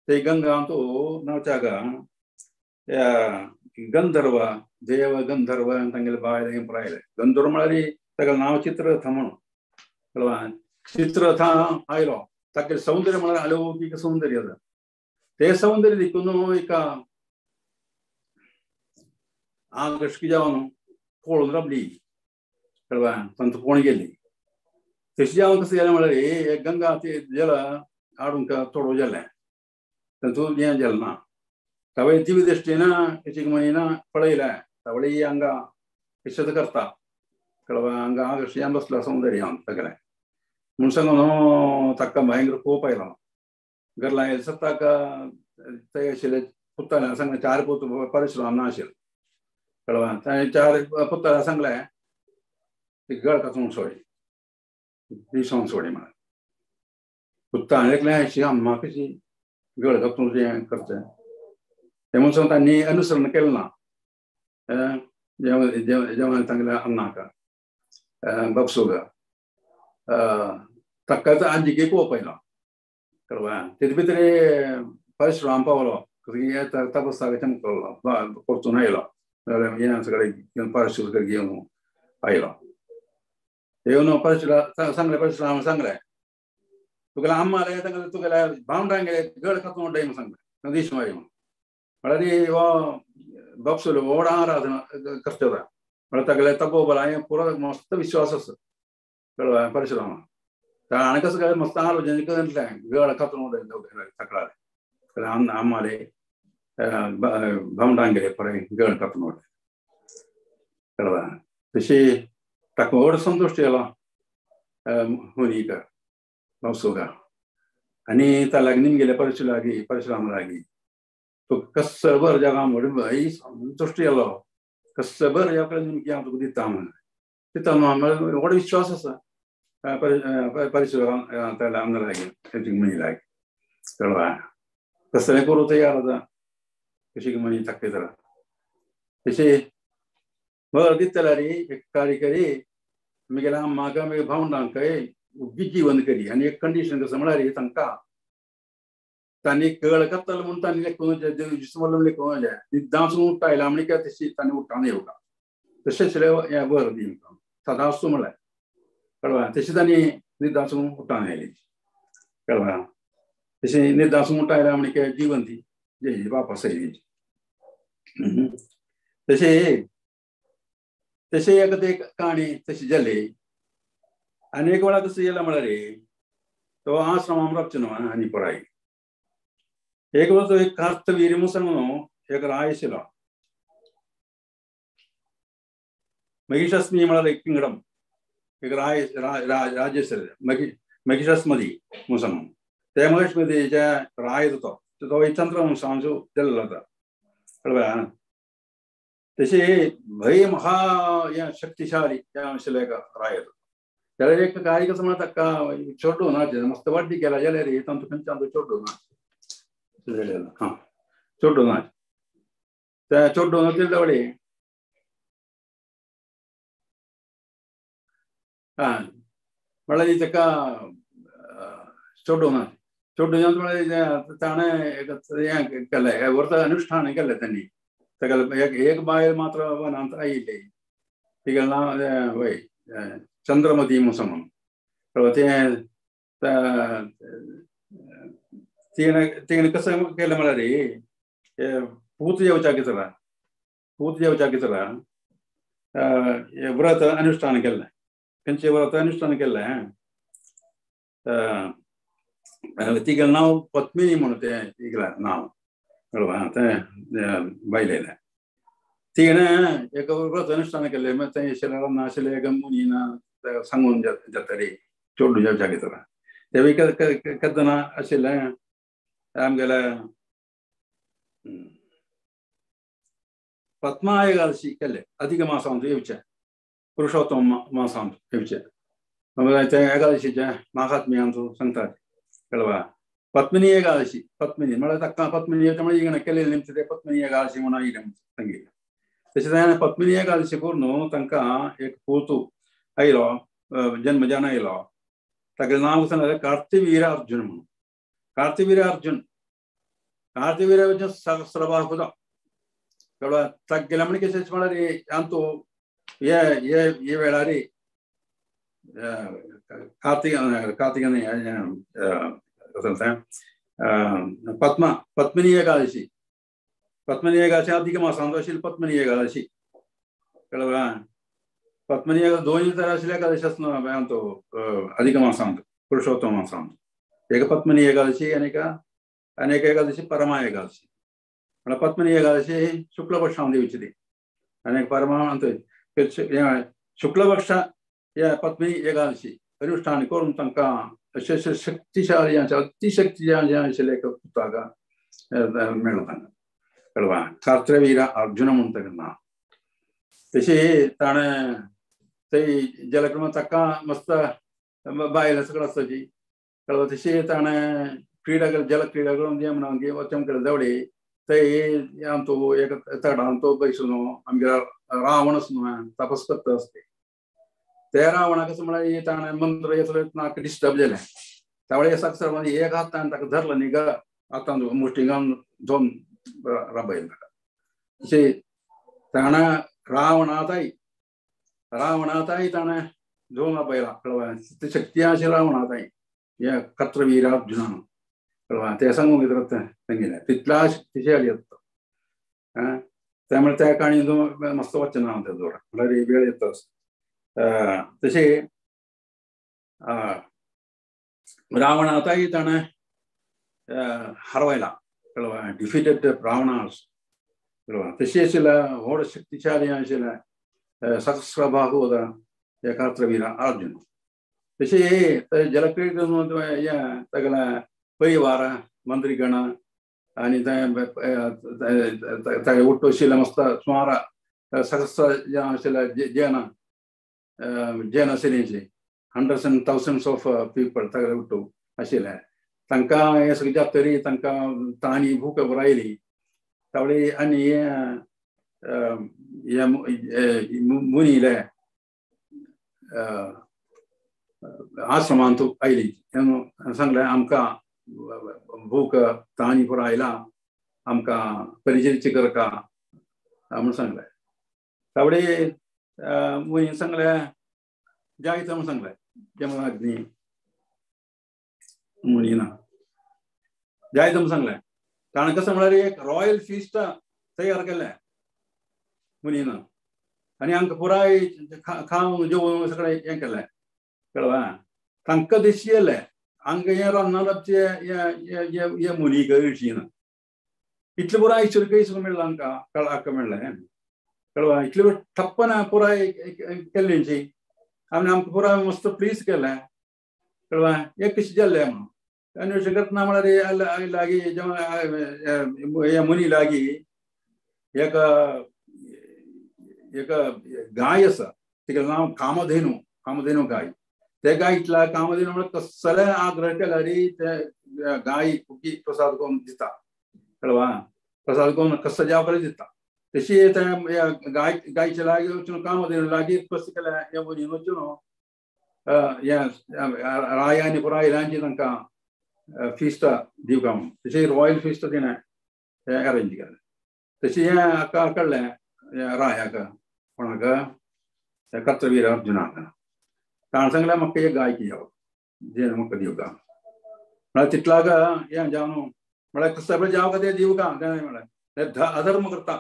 ते गंगा तो नवचागा या गंधर्व देव गंधर्व ತಂಗಿಲ ಬಾಯಿಲೆ ಪ್ರಾಯಿಲೆ ಗಂಧರ್ವ ಮಾಡಿ ತಗ ನಾವು ಚಿತ್ರರಥ म्हणून ಕಳವಾ ಚಿತ್ರರಥ ಆಯ್ರೋ ತಕ್ಕೆ ಸೌಂದರ್ಯ ಮಾಡ ಅಲೌಕಿಕ ಸೌಂದರ್ಯ ಅದ ते सौंदर्य दिकून एका आगष्टी जाऊन पळून रबली कळवा तंत कोण गेली तशी जाऊन कसं गेलं म्हणाले एक गंगा ते जल आडून का थोडं जल तंतू या जल ना तवे दिव्य दृष्टीनं चिकमणीना पळयला तवळी अंगा इष्ट करता कळवा अंगा आगष्टी या बसला सौंदर्य तगला म्हणून सांगून तक्क भयंकर कोप आयला घरला सत्ता का तयाशिले पुत्ताला सांगला चार पुत परशुराम नाशिल कळवा चार पुत्ताला सांगलाय गळ काचून सोडी दिवसांन सोडी म्हणा पुत्ता ऐकल्या अशी अम्मा कशी गळ काचून करते ते म्हणून सांगता नी अनुसरण केलं ना जेवण चांगल्या अन्नाका बपसुगा तक्काचा आजीके कोप आयला कळवा तिथे भितर परशुराम पावलो तपस्सागा चमकलो परतून आयलो येना सगळे घेऊन परशुराम घेऊन आयलो येऊन परशुराम सांगले परशुराम सांगले तुगेला अम्मा आले तुगेला भावंडांगे गड कातून डे सांगले दिश मारी म्हळ्यार वो बपसुलो व्हड आराधना करता म्हळ्यार तगेले तपोबल हांवें पुरो मस्त विश्वास आसा कळवा परशुरामा आणि कसं काय मस्त आलोचन गड कातून उडयले तक्रार आम्माले भावंडांक गेले पळय गळ कापनोड कळवा तशी ताका व्हड संतोष येयलो हुनीक मौसूगा आनी ता लग्नीन गेले परशुराम लागीं तो कसं बरं जगा म्हणून संतुश्ट येयलो कसं बरं ह्या कडेन निमकी हांव तुका दिता म्हणून दिता न्हू व्हड विश्वास आसा परशुराम आमदार लागीं तेची मणी लागीं कळवा कसलें करूं तयार आसा कशी मणी ताकय तर तशें बरं दितले रे एक कार्यकरी म्हगेल्या म्हाका म्हगे भावंडांकय उगी जीवन करी आनी एक कंडिशन कसं म्हळ्यार तांकां तांणी कळ कापतालो म्हूण तांणी लेखून लेखून निद्दांसून उठ्ठायला म्हण काय तशी तांणी उठ्ठान येवका तशेंच हें बरं दी सदां आसता म्हळ्यार कळवा तशी तांणी निद्दांसून उठ्ठान आयली कळवा तशी निद्दांसून उठ्ठायला म्हण काय जीवन दी जे वापस आयली तशें एक काणी तशी जाली आनी एक वेळा कसं येयला म्हळ्यार तो आश्रमांत रावचे न्हू आनी पळय एक वेळ तो एक कार्तवीर म्हणून एक राय आशिल्लो महिषासुनी म्हळ्यार एक किंगडम एक राय राज्य आशिल्लें महिषासुमती म्हणून त्या महिषासुमतीच्या राय तो एक चंद्रवंशाचो जाल्लो आसा कळ्ळें तशें भय महा शक्तिशाली आशिल्लो एक राय जाल्यार एक काय कसं म्हणटा ताका चोड्डो नाचे मस्त वाड्डी केला जाल्यार तांचो खंयच्यान चोड्डो नाच हां चोड्डो नाच त्या चोड्डो नाच जवळ म्हळ्यार ताका चोड्डो नाच म्हळ्यार ताणें हें केलें व्रत अनुश्ठान केलें तांणी ताका एक बायल मात्र वनांत आयिल्ली तिगेलें नांव वय चंद्रमती म्हणून तिणें कसं केलें म्हळ्यार पूत येवच्या कितरा व्रत अनुश्ठान केलें खंयचें व्रत अनुश्ठान केलें तिगेलें नांव पद्मिनी म्हणून तें तिगेलें नांव कळ्ळें तें बायलेलें तिणें एक व्रत अनुश्ठान केलें थंय आशिल्लें नाशिल्लें एक मुनीन सांगून जातरी चोड्डू जेवच्या कितरा तेवूय केदना आशिल्लें आमगेलें पद्मा एकादशी केले अधिक मासांत येवचें पुरुषोत्तम मासांत येवचें ते एकादशीचें महात्म्य आमचो सांगतात कळ्ळें पद्मिनी एकादशी पद्मिनी म्हळ्यार ताका पद्मिनी म्हळ्यार केलेलें निमतें ते पद्मिनी एकादशी म्हणून आयलें सांगिल्लें तशें ताणें पद्मिनी एकादशी करून तांकां एक पूत आयलो जन्मजान आयलो तागेलें नांव कसं जालें कार्तिवीर अर्जुन म्हणून कार्तिवीर अर्जुन सहस्रबाहु कळ्ळें ताका गेल्या म्हण कशें म्हळ्यार आमचो हे वेळार पद्मिनी एकादशी अधिक मासांत आशिल्ली पद्मिनी एकादशी कळ्ळें पद्मिनी एकादशी दोन तरां आशिल्ली एकादशी आसना आमचो अधिक मासांत पुरुषोत्तम मासांत एक पद्मिनी एकादशी आनी एक एकादशी परमा एकादशी म्हळ्यार पद्मिनी एकादशी शुक्ल पक्षांत येवची ती आनी परमा शुक्ल पक्षा ह्या पद्मिनी एकादशी अनुश्ठान करून तांकां अशें शक्तिशाली अतिशक्तिशाली आशिल्लें एक पुस्तक मेळ्ळें तांकां कळ्ळें कार्तवीर अर्जुन म्हणून ताका नांव तशी ताणें थंय गेले क्रमांक ताका मस्त बायल सकल आसताची कळ्ळें तशी ताणें क्रिडा जल क्रिडा करून जे म्हणून वचन केलें जवळी थंय आमचो एक चडान तो बैसून आमगे रावण न्हू तपस करता आसता त्या रावणाक कसं म्हळ्यार ताणें मंत्र येतलो नाक डिस्टर्ब जालें त्यावेळी सक्सर एक हातान ताका धरलो न्ही ग हातान मुष्टी घालून दोन राबयलें ताका तशें ताणें रावणाताय ताणें दोन राबयला कळ्ळें शक्ती आशिल्ली रावणाताय हे कार्तवीर अर्जुनान कळ्ळें तें सांगूंक येता सांगिल्लें तितल्या शक्तिशाली आसता त्यामुळे त्या काणयेन मस्त वचन हांव त्या जोड म्हळ्यार वेळ येता तशें रावणाताय ताणें हारवयला कळवा डिफीटेड ब्राह्मणास कळवा तसे असेला होड शक्तिशाली असेला सहस्र बाहुद या कार्तवीर अर्जुन तसे जलक्रीडा या तगला परिवार मंत्रीगण आणि उठ्टो शिला मस्त सुमार सहस्र जन जन असेल hundreds and thousands of people तगला उठ्टो असेल तंका हे सगळ्या तरी तंका ताणी भूक राहिली त्यावेळी आणि या मुनीला आश्रमांतू आयली सांगले आमका भूक ताणी पुरायला आमका परिचय कर का म्हणून सांगले त्यावेळी मुनी सांगले जायचं म्हणून सांगले जमदग्नी मुनीना जायचं म्हणून सांगले कारण कसं म्हणाले एक रॉयल फीस्ट तयार केलाय मुनीना आणि आमका पुराय खाऊन जेवण सगळं हे केलंय कळवा तांकां दिसची येयलें हांगा हें रांदनाचे हे मुनी गळशीना इतलें पुराय चिरकयस मेळ्ळें आमकां कळाक मेळ्ळें कळवा इतलें वेळ ठप्पन पुराय केल्लींची आनी आमकां पुराय मस्त प्लीज केलें कळवा एक कशें जाल्लें म्हणून अन्वेषण करतना म्हळ्यार लागीं ह्या मुनी लागीं एक गाय आसा तिका नांव कामधेनू गाय ते गायतला कामधेनू म्हळ्यार कसले आग्रह केल्यार ते गाय प्रसाद करून दिता कळवा प्रसाद करून कसो जेवपाक दिता तशी गायचे लागीं वचून कामधेनू लागीं कशें केलें हे मुनीन वचून राय आनी पुराय रांची तांकां फिस्ट दिवका म्हणून तशें रॉयल फिस्ट तिणें अरेंज केलें तशें हें हाका कळ्ळें रायाक कोणाक कर्तवीर अर्जुनाक ताणें सांगलें म्हाका एक गाय दिवप जें म्हाका दिवका म्हळ्यार तितलाक हें जावन म्हळ्यार कसो जावं ते दिवका म्हळ्यार अधर्म करता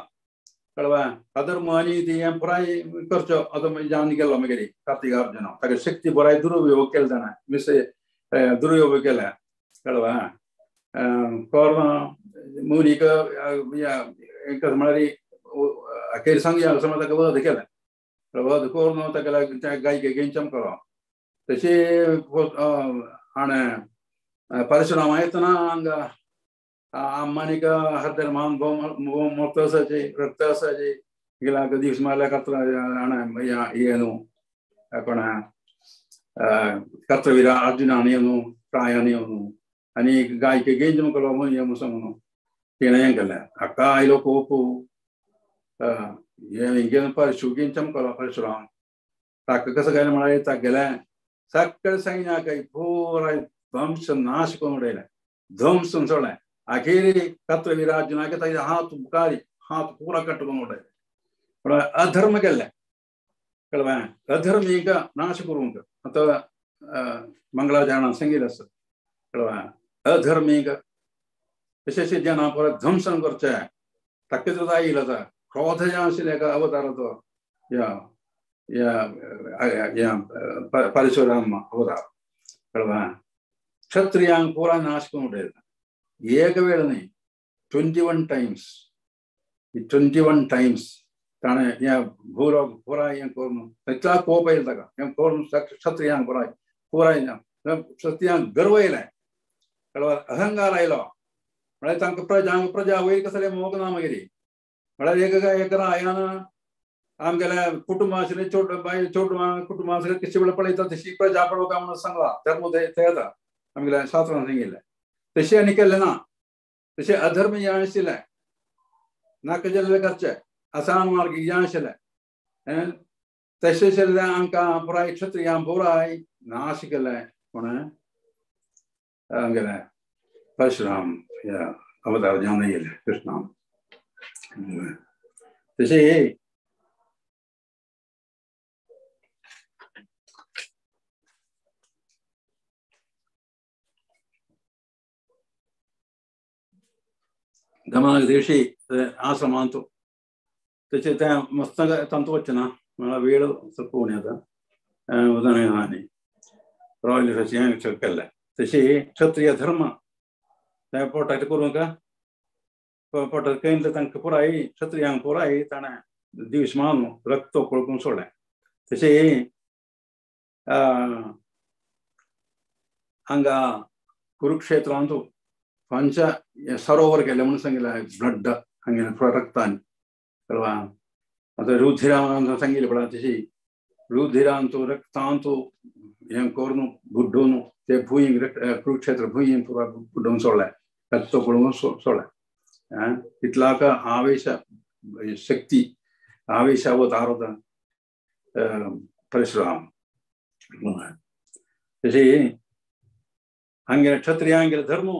कळवा अधर्म आनी ती हें पुराय करचो अधर्म जावन गेलो मागीर कार्तिक अर्जुन ताका शक्ती पुराय दुरुपयोग केलो ताणें दुरुपयोग केल्या कळवा कर्ण मुनीक म्हळ्यार अखेर सांगया समज ताका वध केलें वध करून ताका त्या गायके गेंचम करो तशें हाणें परशुरामा येतना हांगा आम्मानीक हरदर मान मोक्त असायचे रक्त असायचे गेला दीस मारल्या हाणें हे न्हू कोणा कर्तवीर अर्जुनान येवन प्रायान येवन आनी गायके गेंचम करो म्हणून म्हणून तिणें हें केलें हाका आयलो खूब हे परशु गेंचम करो परशुराम ताका कसो केलें म्हळ्यार ताका गेलें सगळें सैन्याक पुराय ध्वंस नाश करून उडयलें ध्वंस सोडलें आखिर कर्तवीर अर्जुनाक ताजे हात मुखार हात पुरा कटकून उडयले म्हळ्यार अधर्म केल्लें कळ्ळें अधर्मीक नाश करूंक आतां मंगळाचरणांत सांगिल्लें आसा कळ्ळें अधर्मीक तशें जना परत ध्वंसन करचें ताका सुद्दां आयिल्लो आसा क्रोध जें आशिल्लें एका अवताराचो परशुराम अवतार कळ्ळें क्षत्रियांक पुराय नाश करून उडयता एक वेळ न्ही 21 times 21 times ताणें हें भूलोक पुराय हें करून इतला कोप येयलो ताका हें करून क्षत्रियांक पुराय क्षत्रियांक गर्व येयलें कळ्ळें अहंकार आयलो म्हळ्यार तांकां प्रजा वयर कसले मोग ना मागीर म्हळ्यार एक रायान आमगेल्या कुटुंब आशिल्लें छोट कुटुंब आशिल्लें कशें वेळ पळयता तशी प्रजा पळोवका म्हणून सांगला धर्म ते येता आमगेल्या शास्त्रांत सांगिल्लें तशें आनी केलें ना तशें अधर्म जें आशिल्लें नाका जाल्लें करचें असान मार्गी जें आशिल्लें तशें आशिल्लें आमकां पुराय क्षत्रियां पुराय नाश केलें कोणें आमगेलें परशुराम अवतार जावन येयलें कृष्णान तशें गमनाक दिवशी आश्रमांत तशें तें मस्त तांतू वचना म्हळ्यार वेळ सोंपोवन येता उदक आनी रॉयल केल्लें तशें क्षत्रिय धर्म त्या पोटाचें करूंक पट केंद्र तंक पुराई क्षत्रियांग पुराई ताणे दिवसमान रक्त पळकून सोडले तसे हांगा कुरुक्षेत्रांतू पंच सरोवर केले म्हणून सांगितलं ब्लड हांगे रक्तान कळवा आता रुधिरान सांगितले पडा तशी रुधिरांतू रक्तांतू हें करून बुड्डून ते भुईंग कुरुक्षेत्र भुईंग पुरा बुड्डून सोडले रक्त पळकून सोडले तितलाक आवेश शक्ती आवेशावतार परशुराम तसे हंगे क्षत्रियांगे धर्म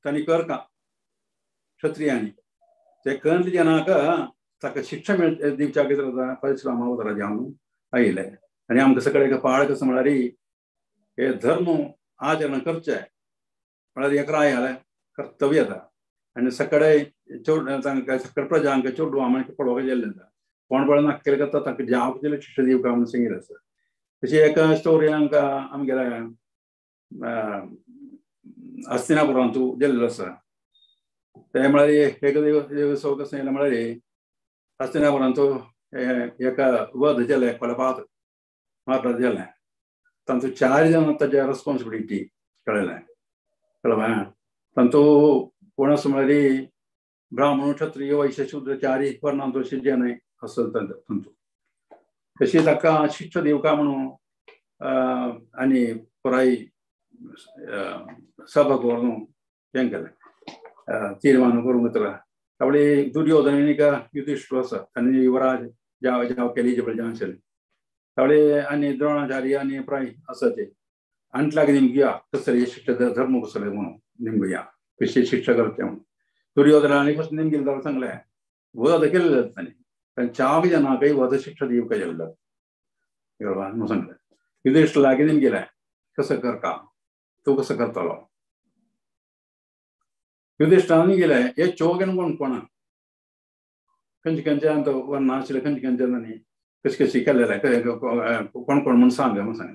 तनी कर का क्षत्रियांनी ते कणले जनाक ताका शिक्षा दिवच्या खातीर परशुराम अवतारा जावन आयले आनी आमकां सगळे पाळ कसं म्हळ्यार हे धर्म आचरण करचे म्हळ्यार एक राय जालें कर्तव्य जाता आनी सगळे तांकां सकल प्रजांक चोडवा म्हणून पडोवपाक गेल्ले कोण पळय नाक्केल करता तांकां जावप दिलें शिक्षा दिवका म्हणून सांगिल्लें आसा तशी एक स्टोरी आमकां आमगेल्या हस्तिनापुरांतू गेल्लो आसा ते म्हळ्यार एक दिवस कसो येयलो म्हळ्यार हस्तिनापुरांतू एका वध जालें कोलपात मारपाक गेलें तांतू 4 जण ताच्या रेस्पॉन्सिबिलिटी कळयलें कळ्ळें तांतू कोण आसा म्हळ्यार ब्राह्मण क्षत्रिय वैश्य शूद्र 4 वर्णांतू अशे जन आसत तांतू तशी ताका शिक्षा दिवका म्हणून आनी पुराय सभा करून हें केलें तीर्मान करूंक वतला तावळे दुर्योधन का युधिष्ठिर आसा आनी युवराज जावप एलिजिबल जावन आशिल्ले तावळे आनी द्रोणाचार्य आनी प्राय आसा ते अंटलाक निमगया कसले शिक्षा धर्म कसले म्हणून निमगया कशी शिक्षा करचे म्हणून दुर्योधनाने कसं निमगेले जाल्यार सांगलें वध केल्ले तांणी पण 4 जनांकय वध शिक्षा दिवका जाल्लो म्हणून सांगलें युधिष्ठिर लागीं निमगेलें कसं करता तूं कसं करतलो युधिष्ठिरान गेलें हे 4 कोण कोणा खंयचे खंयचे वर्णां आशिल्ले खंयचे खंयचे कशी कशी केल्लें कोण म्हणून सांगलें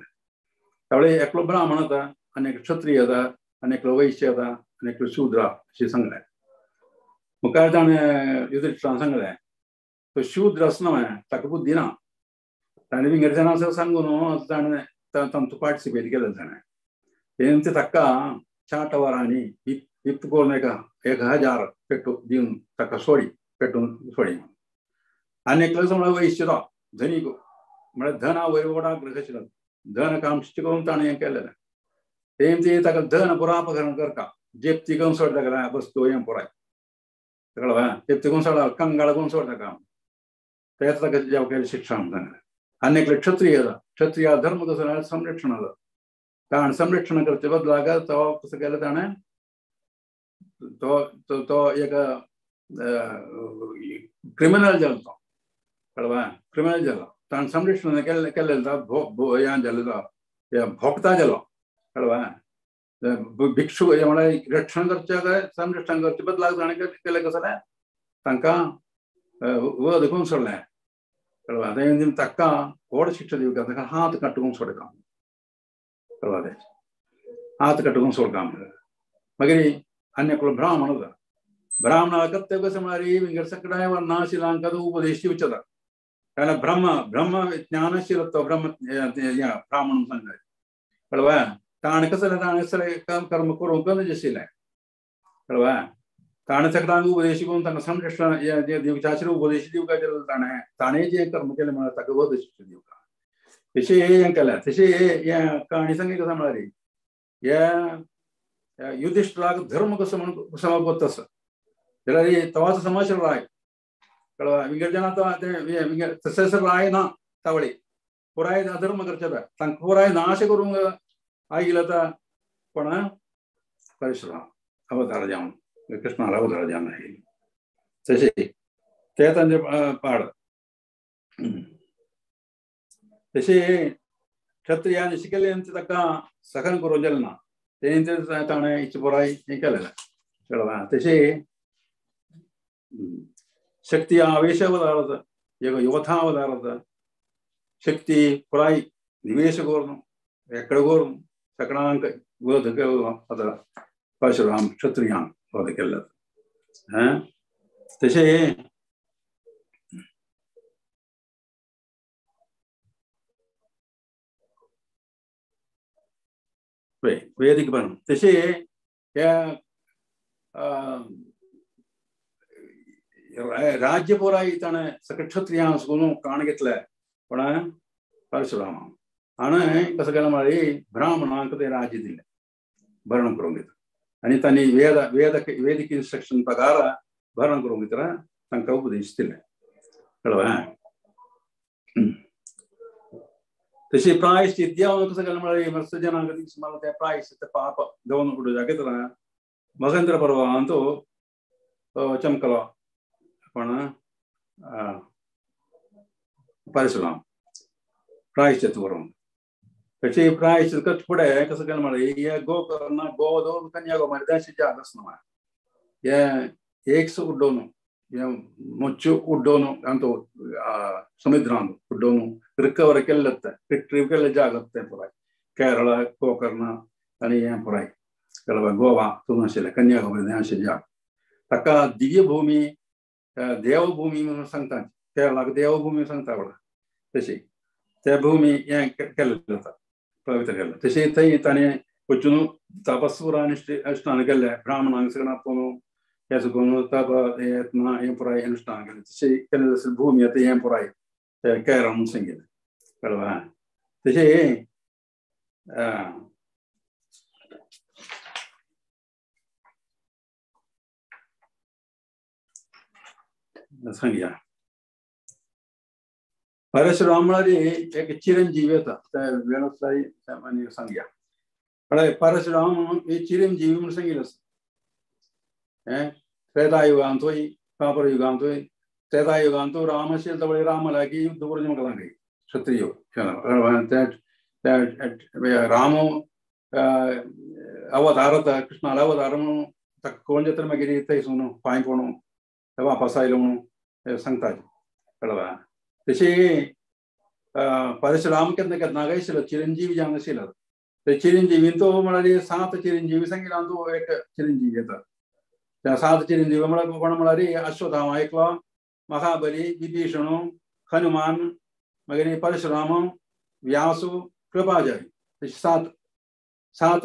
तावळे एकलो ब्राह्मण जाता आनी एक क्षत्रिय जाता आनी एकलो वैश्य जाता आनी एकलो शूद्र अशें सांगलें मुखार ताणें युधिष्ठिरान सांगलें तो शूद्र आसा न्हय ताका बुद्धी ना ताणें विंगडच्यान सांगून ताणें तांतू पार्टिसिपेट केलें ताणें तेंचे ताका 4 वरांनी इफ्त करून 1000 पेटू दिवन ताका पेटून सोडी आनी एकलो म्हळ्यार वैश्य तो धनीक म्हळ्यार धना वयर ओडाक आशिल्लो धन काम करून ताणें हें केलेलें तेंची ताका धन पुरो अपहरण करता जेप्ती करून सोडटा गेल्यार बस तो हें पुराय कळ्ळें जेप्ती करून सोडा कंगाळ करून सोडटा काम तेच ताका जाव केलें शिक्षा म्हणून आनी एकलो क्षत्रिय धर्म कसो संरक्षण ताणें संरक्षण करचे बदलाक तो कसो केलो ताणें तो एक क्रिमिनल जालो तो कळ्ळें क्रिमिनल जालो ताणें संरक्षण केल्लें हें जालें तो भोक्ता जालो कळ्ळें भिक्षू म्हळ्यार रक्षण करचें काय संरक्षण करचे बदलाक ताणें केलें कसो जाल्यार तांकां वध करून सोडलें कळ्ळें ताका व्हड शिक्षा दिवका ताका हात काटून सोडता कळ्ळें हात काटून सोडता मागीर आनी एकलो ब्राह्मण जाता ब्राह्मणा कर्तव्य कशें म्हळ्यार सगळ्या वर्णां आशिल्ल्यांक उपदेश दिवचे जाता कारण ब्रह्म ज्ञान आशिल्लो तो ब्राह्मण सांगलें कळ्ळें ताणें कसो जालें ताणें सगळें कर्म करूंक गरज आशिल्लें कळ्ळें ताणें सगळ्यांक उपदेश करून तांकां संरक्षण दिवचें आशिल्लें उपदेश दिवका जाल्यार ताणें जें कर्म केलें म्हळ्यार ताका वध शिक्षा दिवका तशें हें केलें तशें हें कहाणी सांगी कशें म्हळ्यार हे युधिष्ठिराक धर्म कसो म्हणून समजप तसो जाल्यार तोच समाज राय कळ्ळें विंगडच्यान तशेंच राय ना तावळे पुराय धर्म करचे तांकां पुराय नाश करूंक आयिल्लो आतां कोण परशुराम अवतार जावन कृष्णाला अवतार जावन आयिल्लो तशें ते तांचे पाड तशें क्षत्रियान शिकयलें ताका सखन करूं जालें ना तेंचे ताणें इच्छ पुराय हें केलेलें कळ्ळें तशें शक्ती आवेश अवतार जाता एक योथा अवतार जाता शक्ती पुराय निवेश करून एकड करून सगळ्यांक वध केलो आतां परशुराम क्षत्रियांक वध केल्लो तसे वेदिक बन तसे राज्यपुरा इतने सकक्षत्रियां सुनो काणगितले पड़ा परशुराम आने कसगल मारी ब्राह्मणांक ते राज्य दिले भरण करोंगे आणि तनी वेदिक इंस्ट्रक्शन प्रकार भरण करोंगे तरह तंका उपदेश दिले कळवा तशी प्रायश्चित द्यावं कसगल मारी मस्त जनांगती समाल त्या प्रायश्चित पाप देवून उडू जागे तरह मगेंद्र पर्व अंतो चमकला पण परशुराम प्रायश्चित वरून त्याची प्रायश्चित कट पुढे कसं केलं मला या गोकर्ण गोवधून कन्याकुमारी त्याशी जागच ना या एक उड्डोन या मुच्चु उड्डोन अंतो समुद्रान उड्डोन रिकवर केलत रिट्रीव केले जागत पुराय केरळ गोकर्ण आणि या पुराय केलवा गोवा तुमशेले कन्याकुमारी त्याशी जाग तका दिव्य भूमी देवभूमी म्हणून सांगतात केरळाक देवभूमी सांगता बघा तशी त्या भूमी या केलं जातात पवित्र केलं तसे थंय ताणे वचून तपस्सूर अनुष्ठान केले ब्राह्मणांक सगळ्यांना पोवन याचं कोण तप यत्न हे पुराय अनुष्ठान केले तसे केले जसं भूमी आता हे पुराय केरळ म्हणून सांगितलं कळवा तसे सांगया परशुरामारी एक चिरंजीवी होता त्या वेणुसाई सामान्य सांगया पण परशुराम हे चिरंजीवी म्हणून सांगितलं त्रेतायुगांतोय द्वापरयुगांतोय त्रेतायुगांतो रामशील तवळे रामला की युद्ध करून मग लागले क्षत्रिय राम अवतारत कृष्णाला अवतार म्हणून कोण जत्र मागीर थंय म्हणून पांय पडून वापस आयलो म्हणून सांगतात कळवा तसे परशुराम केन्ना केन्ना आशिल्लो चिरंजीवी जावन आशिल्लो ते चिरंजीवीन तो म्हळ्यार 7 चिरंजीवी सांगितला तो एक चिरंजीवी येता त्या 7 चिरंजीवी म्हळ्यार कोण म्हळ्यार अश्वत्थामा एकलो महाबली विभीषण हनुमान मागीर परशुराम व्यासु कृपाचार्य तशे 7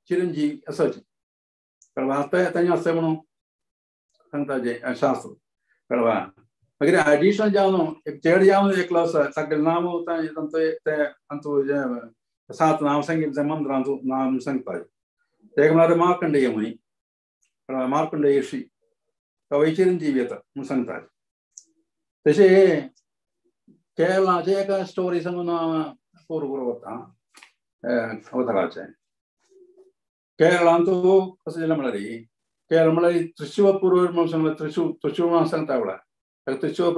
चिरंजीवी आसाचे कळवा तांणी आसता म्हणून सांगता जे शास्त्र कळवा मागीर एडिशनल जावन एक चेड जावन एकलो आसा ताका नांव तांचो 7 नांव सांगितलें मंत्रांचो नांव सांगता तेका म्हळ्यार मार्कंडेय म्हणी कळवा मार्कंडेय ऋषी तो चिरंजीवी येता म्हूण सांगता तशे केरळाचे एक स्टोरी सांगून पूर्व वता अवताराचे केरळांत कसं जालें म्हळ्यार केरळ म्हळ्यार त्रिशूरपूर म्हणून सांगता त्रिशूर म्हणून सांगता बळा त्रिशूर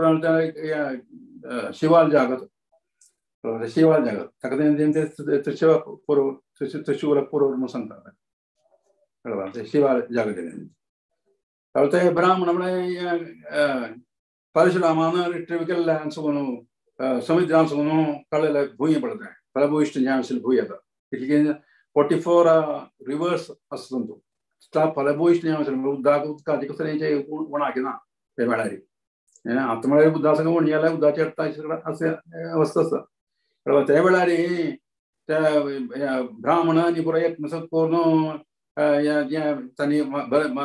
शिवाल जागत शिवाल जागत ताका त्रिशूरपूर म्हणून सांगता कळवा ते शिवाल जागत ते ब्राह्मण म्हळ्यार परशुरामान रिट्रीव केल्ल्यान सुगून समुद्रान सुगून कळलेले भूंय पडता फलभूइष्ट जें आशिल्लें भूंय येता 44 रिवर्स आसता तो स्टाफ फलभूइष्ट जें आशिल्लें उदकाक उदकाची कसलेंचे उणाकी ना ते वेळार आता म्हळ्यार उदका सगळें उणी जाल्यार उदकाचेर अशें अवस्था आसा कळवा त्या वेळार त्या ब्राह्मणांनी पुरो एकमसत करून तांणी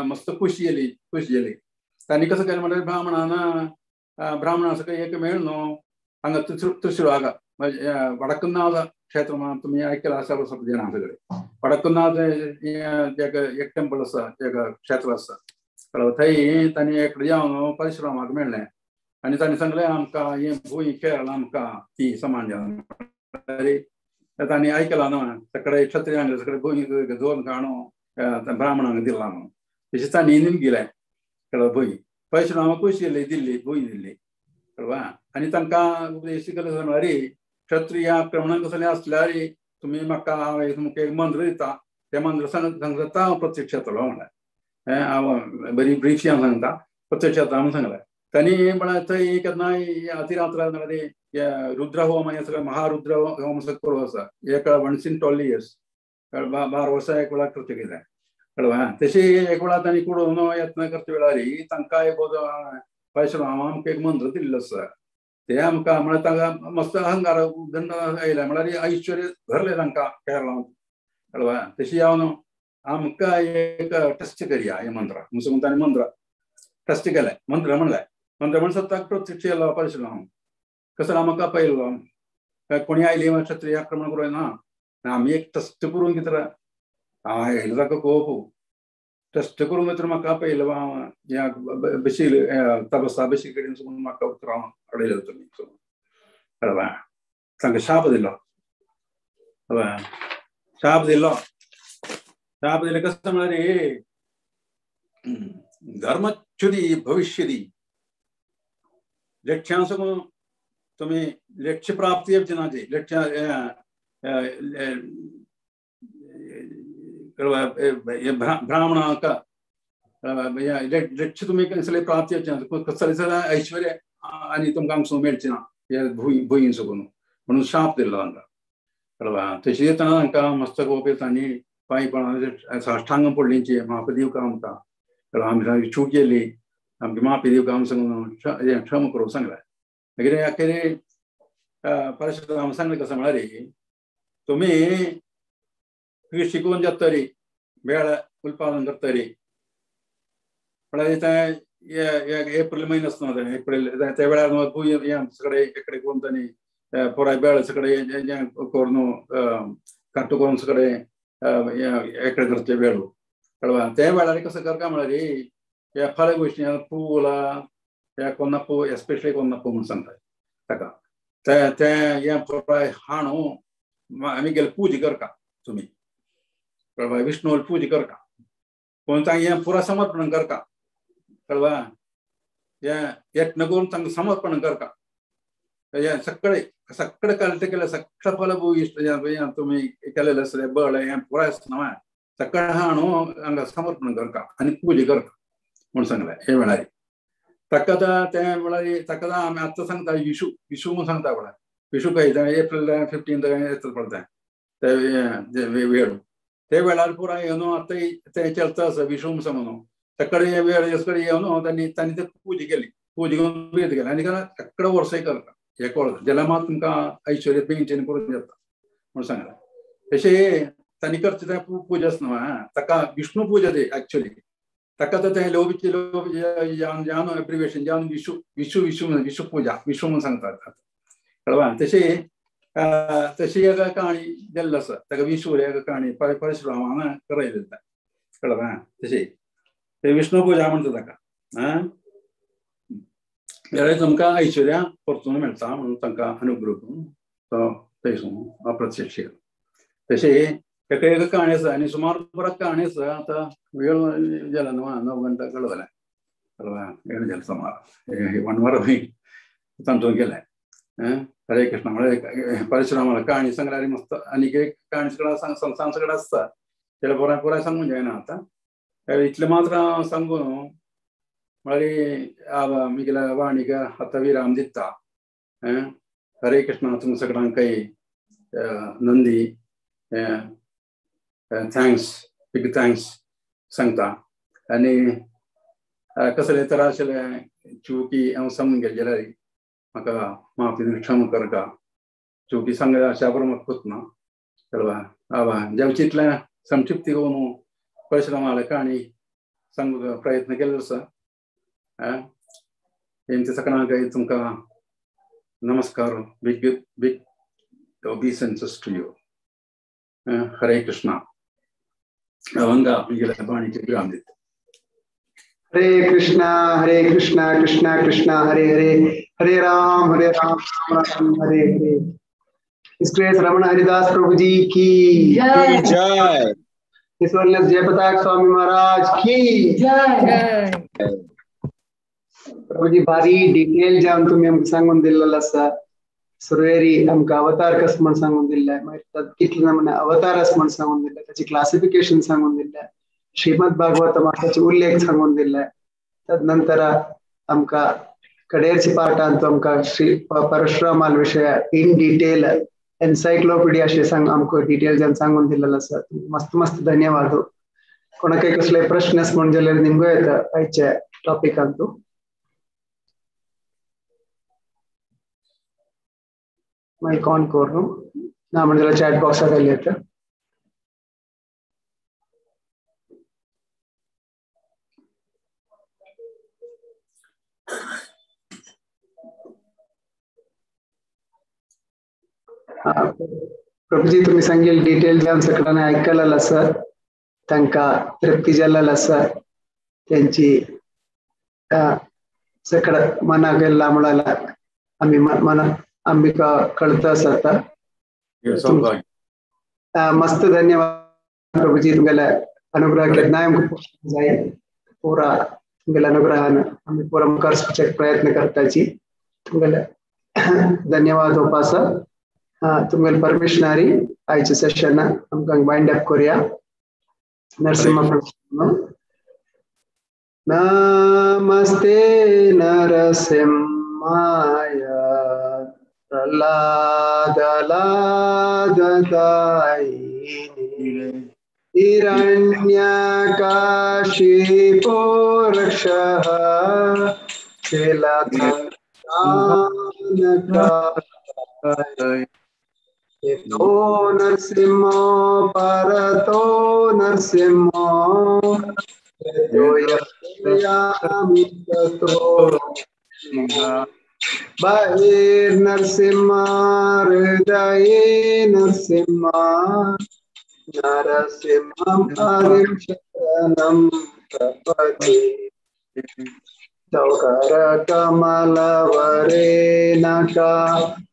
मस्त खुशी जाली तांणी कसं केलें म्हळ्यार ब्राह्मणां सकयल एक मेळ न्हू हांगा त्रिशूराक वडकन्नाथ क्षेत्र म्हणून तुमी आयकलां आसा जाणां सगळे वडकन्नाथ एक टेंपल आसा एक क्षेत्र आसा कळवा थंय तांणी एकडें जावन परशुरामाक मेळ्ळें आनी तांणी सांगलें आमकां हें भूंय केरळ आमकां ती समान तांणी आयकलां न्हू सगळे क्षत्रियांक सगळे भूंय दोन काणू ब्राह्मणांक दिला म्हणून तशें तांणी निम गेले कळवा भूंय परशुरामाक खुशी दिल्ली भूंय दिल्ली कळवा आनी तांकां उपदेश केलो म्हळ्यार क्षत्रिय आक्रमण कसलें आसल्यार तुमी म्हाका तुमकां एक मंत्र दिता तें मंत्र सांगता हांव प्रत्यक्ष येतलो म्हळ्यार हांव बरी ब्रीफशी सांगता प्रत्यक्ष येता म्हणून सांगलें तांणी म्हळ्यार थंय केन्नाय अतिरात्र म्हळ्यार रुद्र होम आनी सगळें महारुद्र होम करूं आसा एक 1 in 12 years 12 वर्सां एक वेळार करचें कितें कळवा तशी एक वेळा तांणी कुडून यत्न करता वेळारी तांकां एक परशुरामाक एक मंत्र दिल्लो आसा ते आमकां म्हळ्यार तांकां मस्त अहंकार दंड आयला म्हळ्यार ऐश्वर्य धरलें तांकां केरळांत कळवा तशी हांव आमकां एक टेस्ट करया हे मंत्र म्हणून तांणी मंत्र टेस्ट केलें मंत्र म्हणून सत्ताक प्रत्यक्ष येयलो परशुराम कसो आमकां पळयलो कोणी आयली क्षत्रिय आक्रमण करूं ना आमी एक टेस्ट करून कितें हांव आयलो ताका खूब टेस्ट करून तर म्हाका पळयलो ह्या बशील तपसा बशी कडेन सुद्दां म्हाका उतरां अडयलो तुमी कळवा तांकां शाप दिलो शाप दिले कसं म्हळ्यार धर्मच्युती भविष्यती लक्ष्यांसकून तुम्ही लक्ष्य प्राप्ती जनाची लक्ष्य ब्राह्मणाक लक्ष्य तुम्ही कसले प्राप्ती कसले ऐश्वर्य आनी तुमकां हांगसून मेळचें ना हे भुंयी सकून म्हणून शाप दिल्लो तांकां कळवा तशी येतना तांकां मस्तक ओपेतांनी पांय साश्टांग पडलींची माफी दिवका आमकां कळवा आमी चूक केली आमकां माफी दिवका आमी सांगून क्षम करूंक सांगलें मागीर अखेरेक परशुराम सांगलें कसं म्हळ्यार तुमी शिकून जातरी वेळ उत्पादन करतरी म्हळ्यार एप्रील म्हयनो आसता एप्रील त्या वेळार सगळे एकडे करून तांणी पुराय बेळ सगळे करून काट्टू करून सगळे एकडे करचे वेळ कळवा त्या वेळार कसं करता म्हळ्यार ह्या फाल्यां गोश्टी पुला ह्या कोन्नाप्पू एस्पेशली कोन्नाप्पू म्हणून सांगतात ताका ते हे पुराय हाडून आमी गेले पूजा करता तुमी कळवा विष्णू पूजा करता पूण तांकां हें पुरा समर्पण करता कळवा हें यत्न करून तांकां समर्पण करता हे सगळे कालते केले सगळे फलभू इश्ट तुमी केलेले आसले बळ हें पुराय आसना सगळे हाडून हांगा समर्पण करता आनी पूजा करता म्हणून सांगलें हे वेळार ताका ते वेळार ताका आमी आतां सांगता विशू म्हणून सांगता म्हळ्यार विशू खंय एप्रील 15 येता पडटा ते वेळ ते वेळार पुराय येवन आतां ते चलता आसा विशू म्हणून सकाळी वेळ सकाळी येवन तांणी ते पूजा केली पूजा करून वेद केली आनी सगळे वर्साय करता हे कळटा जाल्यार मात तुमकां ऐश्वर्य मेंटेन करून जाता म्हणून सांगलें तशें तांणी करता तें पूजा आसना ताका विष्णू पूजा ती एक्चुअली ताका तें लोभ एप्रिवेशन जावन विशू पूजा विशू म्हणून सांगतात कळवा तशी एक कहाणी जाल्ली आसा ताका विशू एक कहाणी परशुरामान करयली कळवा तशी ते विष्णू पूजा म्हणटा ताका जाल्यार तुमकां ऐश्वर्या परतून मेळटा म्हणून तांकां अनुग्रह करून तो थंयसून अप्रत्यक्ष तशें एका एक कहाणी आसा आनी सुमार बराक कहाणी आसा आतां वेळ जाला न्हू 9 घंटा कळ्ळो जाल्यार कळवा वेळ जाला सुमार 1 वर तांतून गेले हरे कृष्ण म्हळ्यार परशुरामाला कहाणी सांगल्यार मस्त आनीक एक कहाणी सगळ्या आसता जाल्यार पुराय सांगूंक जायना आतां इतलें मात्र सांगून म्हळ्यार म्हगेल्या वाणीक आतां विराम दिता हरे कृष्ण तुमकां सगळ्यांक काही नंदी थँक्स बिग थँक्स सांगता आनी कसले तरा आशिल्ले चुकी हांव सांगून गेले जाल्यार म्हाका माफी क्षम करता चुकी सांगल्या अशा बरो म्हाका कोतना कळवा जेवचितलें संक्षिप्ती करून परशुरामाले कहाणी सांगूंक प्रयत्न केल्लो आसा हेंच्या सगळ्यांक तुमकां नमस्कार बिग obeisances to you हरे कृष्णा अवंगा म्हगेल्या वाणीचे विराम दिता हरे कृष्णा कृष्णा कृष्णा हरे हरे हरे राम राम राम हरे हरे इस रमण हरिदास प्रभु जी की जय ईश्वरलेस जयप्रताप स्वामी महाराज की जय प्रभु जी भारी डिटेल जावन तुम्ही आमकां सांगून दिल्लो आसा सुरवेरी आमकां अवतार कसो म्हण सांगून दिल्ले मागीर कितले नमुने अवतार आसा म्हण सांगून दिल्ले ताची क्लासिफिकेशन सांगून दिल्ले श्रीमद भागवतमाक ताचे उल्लेख सांगून दिल्ले तदनंतर आमकां कडेरच्या पार्टांत आमकां श्री परशुरामाल विशय इन डिटेल एन्सायक्लोपिडिया अशें आमकां डिटेल जावन सांगून दिल्लो आसा मस्त मस्त धन्यवाद कोणा काही कसले प्रश्न म्हणजे निमगो येता आयच्या टॉपिकान तू माइक ऑन करू ना म्हणजे चॅट बॉक्स आलेली येतं प्रभुजी तुम्ही सांगेल डिटेल जाऊन सगळ्यांना ऐकायला सर त्यांना तृप्ती झालेला सर त्यांची सगळं मना गेला म्हणाला आम्ही मन अंबिका कळत असत मस्त धन्यवाद प्रभुजी तुम्हाला अनुग्रह केला जाईल पूरा तुम्हाला अनुग्रहानं आम्ही पूरा मुखार प्रयत्न करताची तुम्हाला धन्यवाद उपास तुम्हाला परमिशनारी आयचे सेशन आमकां वाइंड अप करूया नरसिंह नमस्ते नरसिंहाय प्रह्लादलाददायिने हिरण्यकाशिपो रक्षः तो नरसिंह परतो नरसिंह बहिर्नरसिंह हृदये नरसिंह नरसिंहं हरिं शरणं प्रपद्ये कमलवरेणका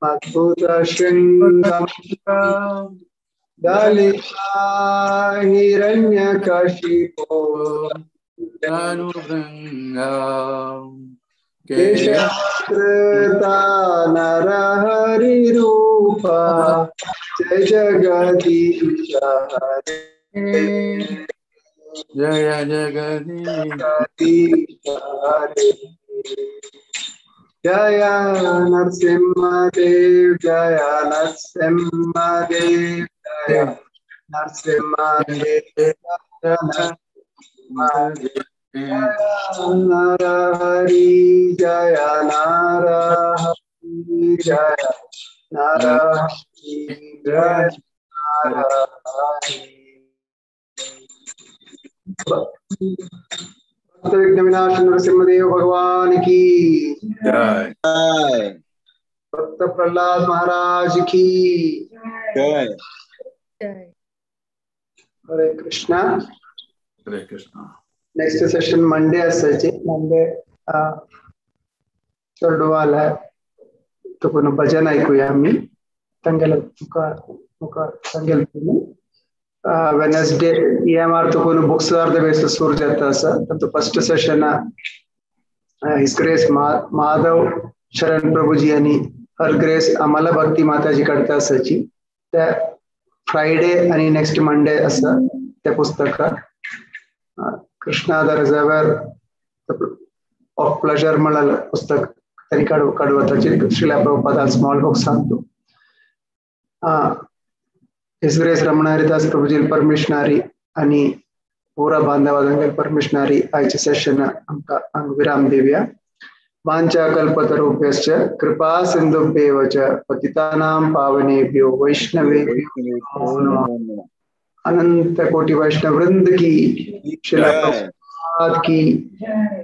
अद्भुतशृङ्गं दलिता हिरण्यकशिपो केशकृता नरहरिरूप जय जगदीश हरे जय जगदीश हरे जय नरसिंहदेव जय नरसिंहदेव जय नरसिंहदेव नरहरि जय नरहरि जय नरहरि जय नरहरि विघ्न विनाश नरसिंहदेव भगवान की जय भक्त प्रहलाद महाराज की जय हरे कृष्णा हरे कृष्णा नेक्स्ट सेशन मंडे असायचे मंडे चढवाला तो कोण भजन ऐकूया आम्ही तंगेला मुखार तंगेल वेनसडे EMR तो कोण बुक्स आर द बेस सुरू जाता असं तो first session his grace Madhav शरण प्रभुजी आणि हर ग्रेस आम्हाला भक्ती माताजी कडता असायची त्या फ्रायडे आणि नेक्स्ट मंडे असं त्या पुस्तकात कृष्णा द रिझर्वर ऑफ प्लेजर म्हणाल पुस्तक तरी काढवताची श्रीला प्रभुपाद स्मॉल बुक सांगतो हिज ग्रेस रमण हरिदास प्रभुजी परमिशनारी आणि पूरा बांधवांगेल परमिशनारी आयचे सेशन आमका विराम देऊया वांचा कल्पतरुभ्यश्च कृपा सिंधुभ्येव च पतितानां पावनेभ्यो वैष्णवेभ्यो नमः अनंत कोटि वैष्णव वृंद की शिला प्रभुपाद की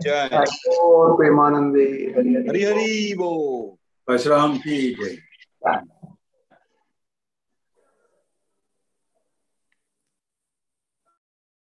जय और प्रेमानंदे हरि हरि बोल परशुराम की जय।